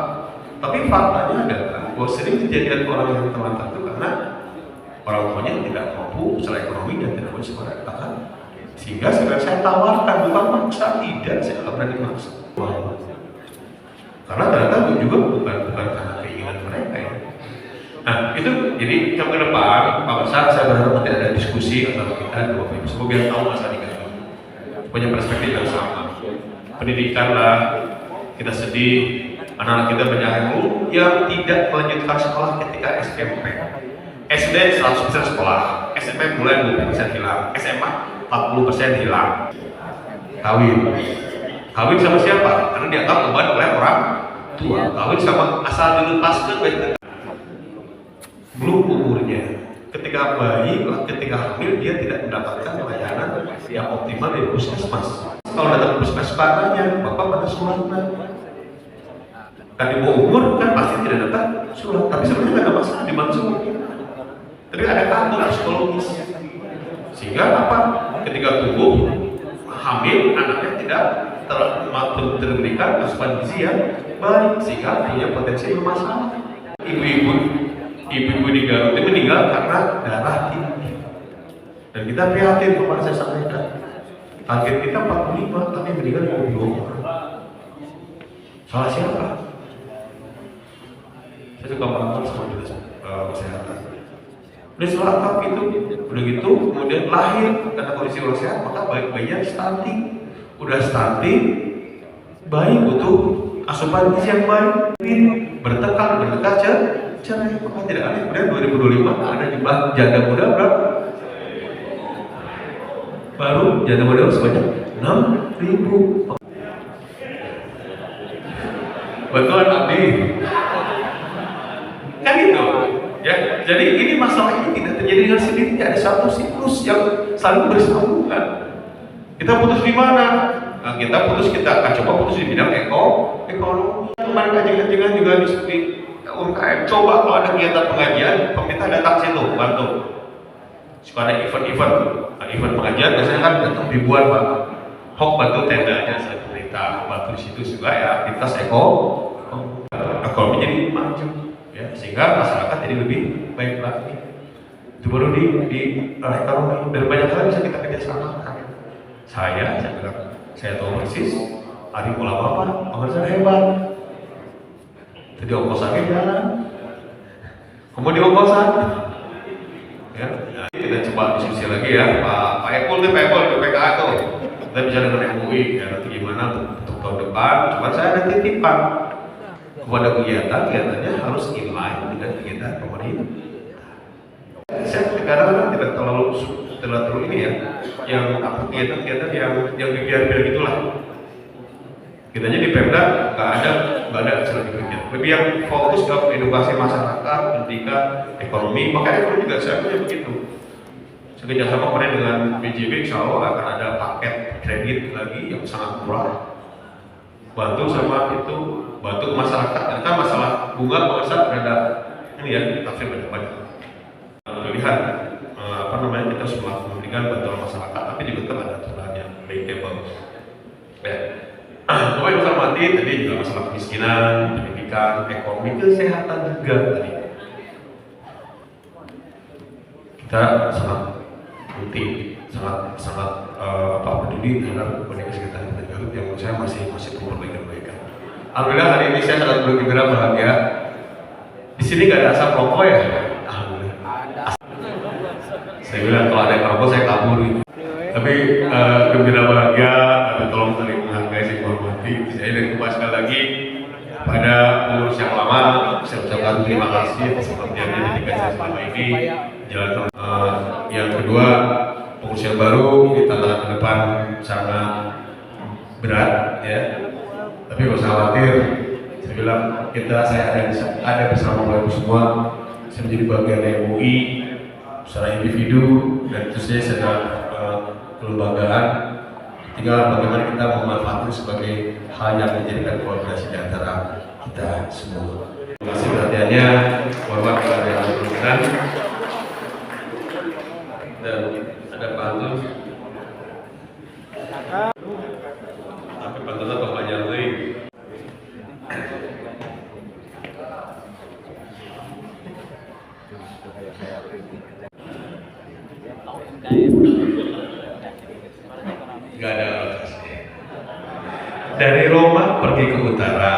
Tapi faktanya adalah bahwa sering kejadian orang yang terlantar itu karena orang tuanya tidak mampu secara ekonomi dan tidak punya sekolah bahkan. Sehingga saya tawarkan bukan maksa, tidak, saya nggak berani maksa. Karena ternyata juga bukan karena keinginan mereka ya. Nah itu jadi ke depan Pak Besar saya berharap nanti ada diskusi antara kita dua Bapak Ibu biar tahu masalah di Garut punya perspektif yang sama. Pendidikan lah kita sedih anak-anak kita banyak yang tidak melanjutkan sekolah ketika SMP. SD 100% sekolah, SMP mulai 20% hilang, SMA 40% hilang. Kawin sama siapa? Karena dianggap beban oleh orang tua. Kawin sama asal dilepaskan baik belum umurnya. Ketika ketika bayi, ketika hamil dia tidak mendapatkan layanan yang optimal dari puskesmas. Kalau datang ke puskesmas katanya, bapak pada suratnya. Kan di bawah umur kan pasti tidak dapat surat, tapi sebenarnya nggak ada masalah di mana semua. Tapi ada faktor psikologis. Sehingga apa? Ketika tubuh hamil, anaknya tidak terberikan asupan gizi yang baik, sehingga punya potensi bermasalah. Ibu-ibu di Garut itu meninggal karena darah tinggi. Dan kita prihatin, kemarin saya sampaikan. Target kita 45, tapi meninggal 22 orang. Salah siapa? Saya suka merangkul sama dinas kesehatan. Udah selengkap itu, udah gitu, kemudian lahir karena kondisi kurang sehat, maka bayinya stunting. Udah stunting, bayi butuh asupan gizi yang baik, bertekad cerai. Maka tidak aneh kemudian 2025 ada jumlah janda muda berapa? Baru janda muda sebanyak 6.000. Betul Abdi? Kan gitu ya. Jadi ini masalah ini tidak terjadi dengan sendirinya, ada satu siklus yang saling bersambungan. Kita putus di mana? Nah, kita akan coba putus di bidang ekonomi. Kemarin kajian-kajian juga di UMKM. Coba kalau ada kegiatan pengajian, pemerintah datang situ bantu. Suka ada event-event, event pengajian biasanya kan datang ribuan Pak. Hok bantu tendanya saya pemerintah, bantu di situ juga ya aktivitas ekonomi jadi maju, ya sehingga masyarakat jadi lebih baik lagi. Itu baru di ekonomi dan banyak hal bisa kita kerjasamakan. Saya bilang, saya tahu persis hari ulama apa, pengajian hebat. Jadi ongkosannya jalan, kemudian ongkosan. Ya, kita coba diskusi lagi ya, Pak Epul nih, Pak Epul di PKA tuh. Kita bicara dengan MUI, ya nanti gimana untuk tahun depan. Cuma saya ada titipan kepada kegiatannya harus inline dengan kegiatan pemerintah. Saya kadang-kadang tidak terlalu ini ya, yang apa kegiatan-kegiatan yang biar gitulah. Kita aja di Pemda nggak ada acara kegiatan. Lebih yang fokus ke edukasi masyarakat, pendidikan, ekonomi. Makanya ekonomi juga saya punya begitu. Saya kerjasama kemarin dengan BJB, insya Allah akan ada paket kredit lagi yang sangat murah. Bantu masyarakat. Karena kan masalah bunga pengesat ada ini ya, tafsir banyak. Pilihan kita harus memberikan bantuan masyarakat, tapi juga tetap ada aturannya, bankable. Bapak Ibu hormati, tadi juga masalah kemiskinan, pendidikan, ekonomi, kesehatan juga tadi. Kita sangat penting, sangat peduli terhadap kondisi kesehatan di Garut yang menurut saya masih perlu perbaikan. Alhamdulillah hari ini saya sangat bergembira bahagia. Di sini nggak ada asap rokok ya? Alhamdulillah. Saya bilang kalau ada rokok saya kabur gitu. Tapi gembira bahagia, tolong saling menghargai, saya hormati. Saya dari Kupas sekali lagi pada pengurus yang lama, saya ucapkan terima kasih atas pengertiannya ketika saya selama ini jalan. Yang kedua, pengurus yang baru kita tantangan ke depan sangat berat ya. Tapi nggak usah khawatir. Saya bilang saya ada bersama Bapak semua. Saya menjadi bagian dari MUI secara individu dan tentunya secara kelembagaan. Tinggal bagaimana kita memanfaatkan sebagai hal yang menjadikan kolaborasi di antara kita semua. Terima kasih perhatiannya. Mohon kepada yang berkenan. Dan ada pantun. Tapi pantunnya Bapak Jalui. Gak ada alokasi. Dari Roma pergi ke utara,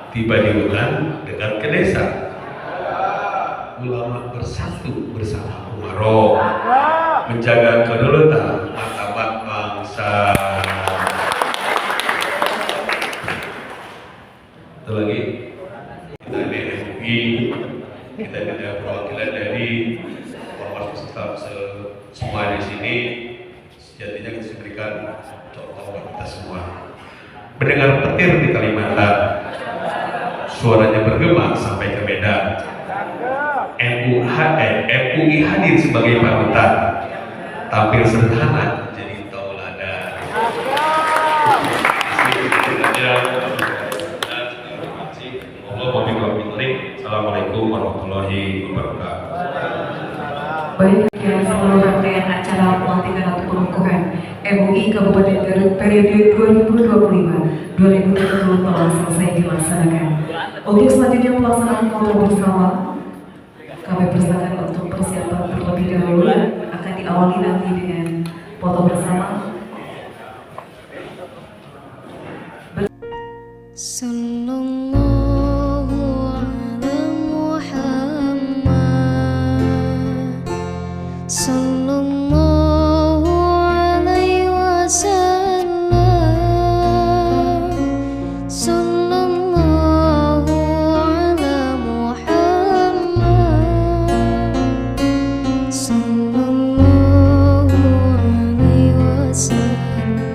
tiba di hutan dekat ke desa. Ulama bersatu bersama Umaro, menjaga kedaulatan martabat bangsa. Satu lagi, kita di MUI, kita ada perwakilan dari ormas Islam semua di sini. Sejatinya kita berikan contoh bagi kita semua. Mendengar petir di Kalimantan, suaranya bergema sampai ke Medan. NUHN MUI hadir sebagai panutan, tampil sederhana jadi tauladan. Assalamualaikum warahmatullahi wabarakatuh. Baik, sekian seluruh rangkaian acara pelantikan atau pengukuhan MUI Kabupaten Garut periode 2025-2030 telah selesai dilaksanakan. Untuk selanjutnya pelaksanaan foto bersama, kami persilakan untuk persiapan terlebih dahulu akan diawali nanti dengan foto bersama. Sallallahu ala Muhammad, sallallahu alaihi wasallam, sallallahu ala Muhammad, sallallahu alaihi wasallam.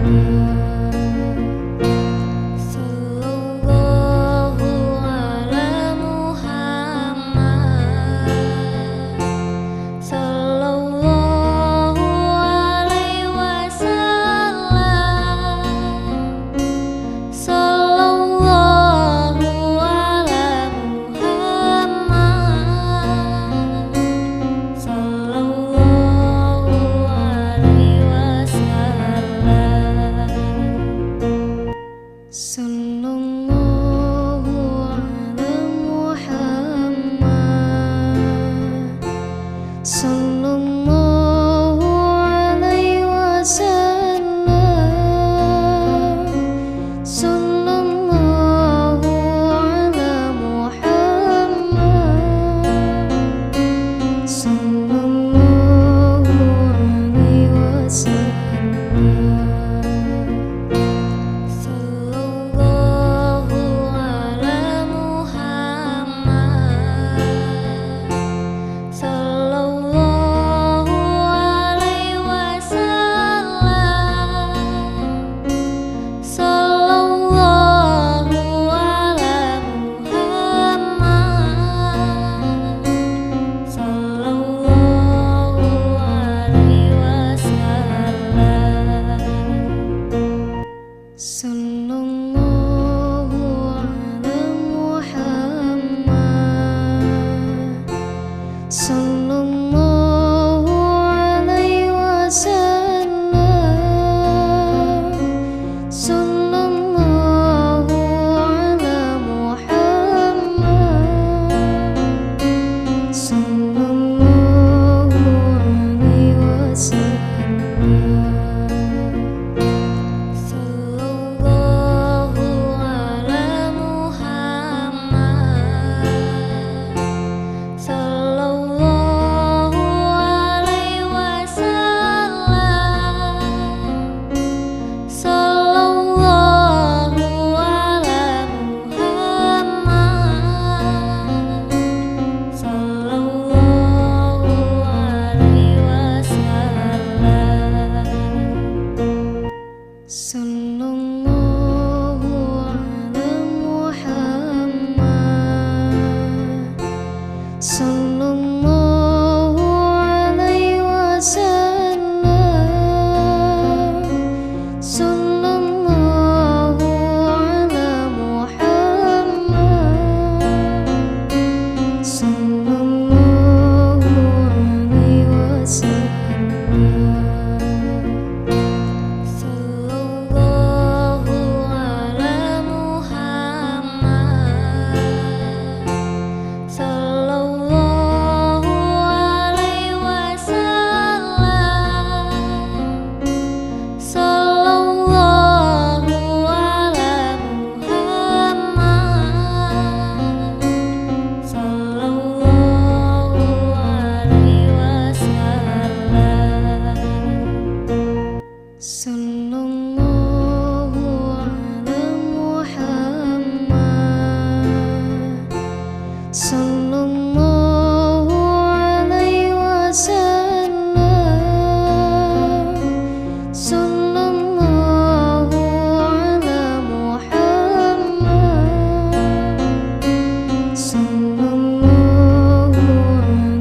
Sallallahu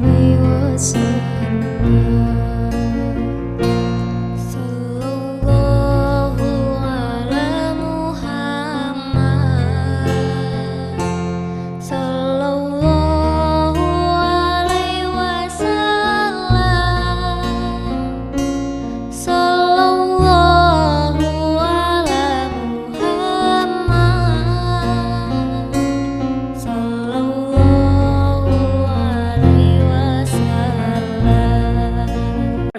alaihi wasallam.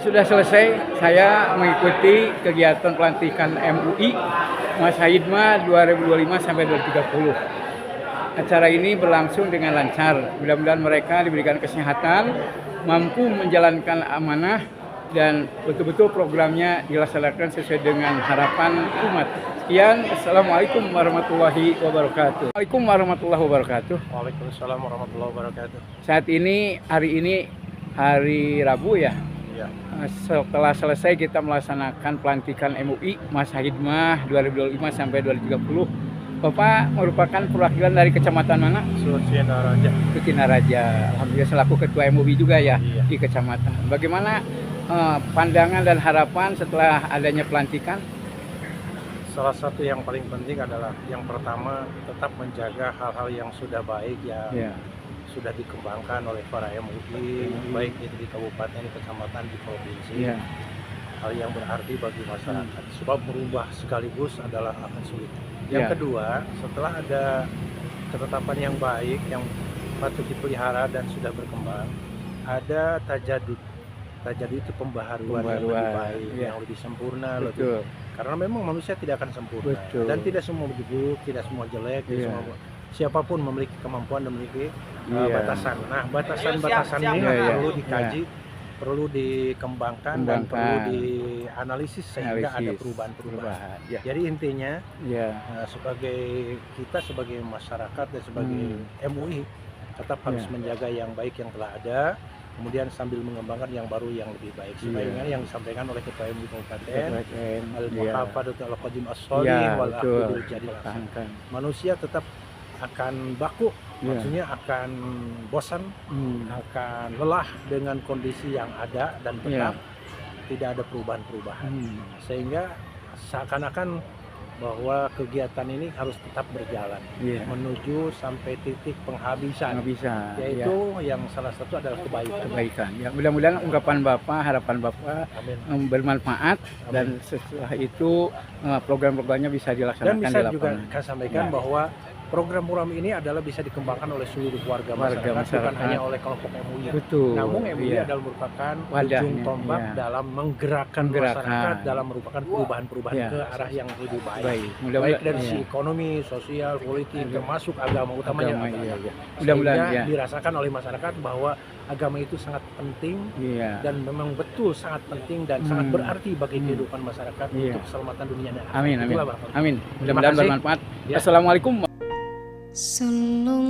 sudah selesai. Saya mengikuti kegiatan pelantikan MUI masa hidmah 2025 sampai 2030. Acara ini berlangsung dengan lancar. Mudah-mudahan mereka diberikan kesehatan, mampu menjalankan amanah, dan betul-betul programnya dilaksanakan sesuai dengan harapan umat. Sekian, Assalamualaikum warahmatullahi wabarakatuh. Waalaikumsalam warahmatullahi wabarakatuh. Waalaikumsalam warahmatullahi wabarakatuh. Saat ini, hari ini hari Rabu ya. Ya. Setelah selesai kita melaksanakan pelantikan MUI masa hidmah 2025 sampai 2030. Bapak merupakan perwakilan dari kecamatan mana? Sutinaraja. Sutinaraja. Alhamdulillah selaku ketua MUI juga ya Iya. di kecamatan. Bagaimana pandangan dan harapan setelah adanya pelantikan? Salah satu yang paling penting adalah yang pertama tetap menjaga hal-hal yang sudah baik yang Ya. sudah dikembangkan oleh para MUI, baik itu di kabupaten, di kecamatan, di provinsi. Ya. Hal yang berarti bagi masyarakat. Sebab merubah sekaligus adalah akan sulit. Yang Ya. kedua, setelah ada ketetapan yang baik yang patut dipelihara dan sudah berkembang, ada tajadud. Tajadud itu pembaharuan yang lebih baik, ya. yang lebih sempurna, lebih Betul. karena memang manusia tidak akan sempurna. Betul. Dan tidak semua buruk, tidak semua jelek, tidak Iya. semua siapapun memiliki kemampuan dan memiliki Iya. batasan. Nah, batasan-batasan ini Iya, iya. perlu dikaji, perlu dikembangkan, dan perlu dianalisis sehingga ada Analisis. perubahan-perubahan. Ya. Jadi intinya Ya. sebagai kita sebagai masyarakat dan sebagai MUI tetap harus Ya. menjaga yang baik yang telah ada, kemudian sambil mengembangkan yang baru yang lebih baik. Sebagaimana yang disampaikan oleh Ketua MUI Kabupaten, Al-Muhafadzatul Al-Qadim As-Sholih Ya, wal betul. Aqidul Jadil. Pertahankan. Manusia tetap akan baku, Ya. maksudnya akan bosan, akan lelah dengan kondisi yang ada dan tetap tidak ada perubahan-perubahan. Sehingga seakan-akan bahwa kegiatan ini harus tetap berjalan Iya. menuju sampai titik penghabisan, Nggak bisa. yaitu yang salah satu adalah kebaikan. Kebaikan. Ya, mudah-mudahan ungkapan Bapak, harapan Bapak Amin. bermanfaat dan setelah itu program-programnya bisa Dan dilaksanakan bisa di juga lapangan. saya sampaikan Ya. bahwa program-program ini adalah bisa dikembangkan oleh seluruh warga masyarakat, bukan masyarakat. hanya oleh kelompok MUI. Betul. Namun MUI Iya. adalah merupakan Wadahnya, ujung tombak iya. dalam menggerakkan masyarakat dalam merupakan perubahan-perubahan Iya. ke arah yang lebih baik. Baik. Baik Mudah-mudahan dari iya. sisi ekonomi, sosial, politik, termasuk agama, utamanya Agama, agama. iya, iya. Mudah-mudahan, Sehingga iya. dirasakan oleh masyarakat bahwa agama itu sangat penting Iya. dan memang betul sangat penting dan sangat berarti bagi kehidupan masyarakat Iya. untuk keselamatan dunia dan akhirat. Amin, amin. Itulah, Bapak. Amin. Mudah-mudahan kasih. bermanfaat. Ya. Assalamualaikum. Sallallahu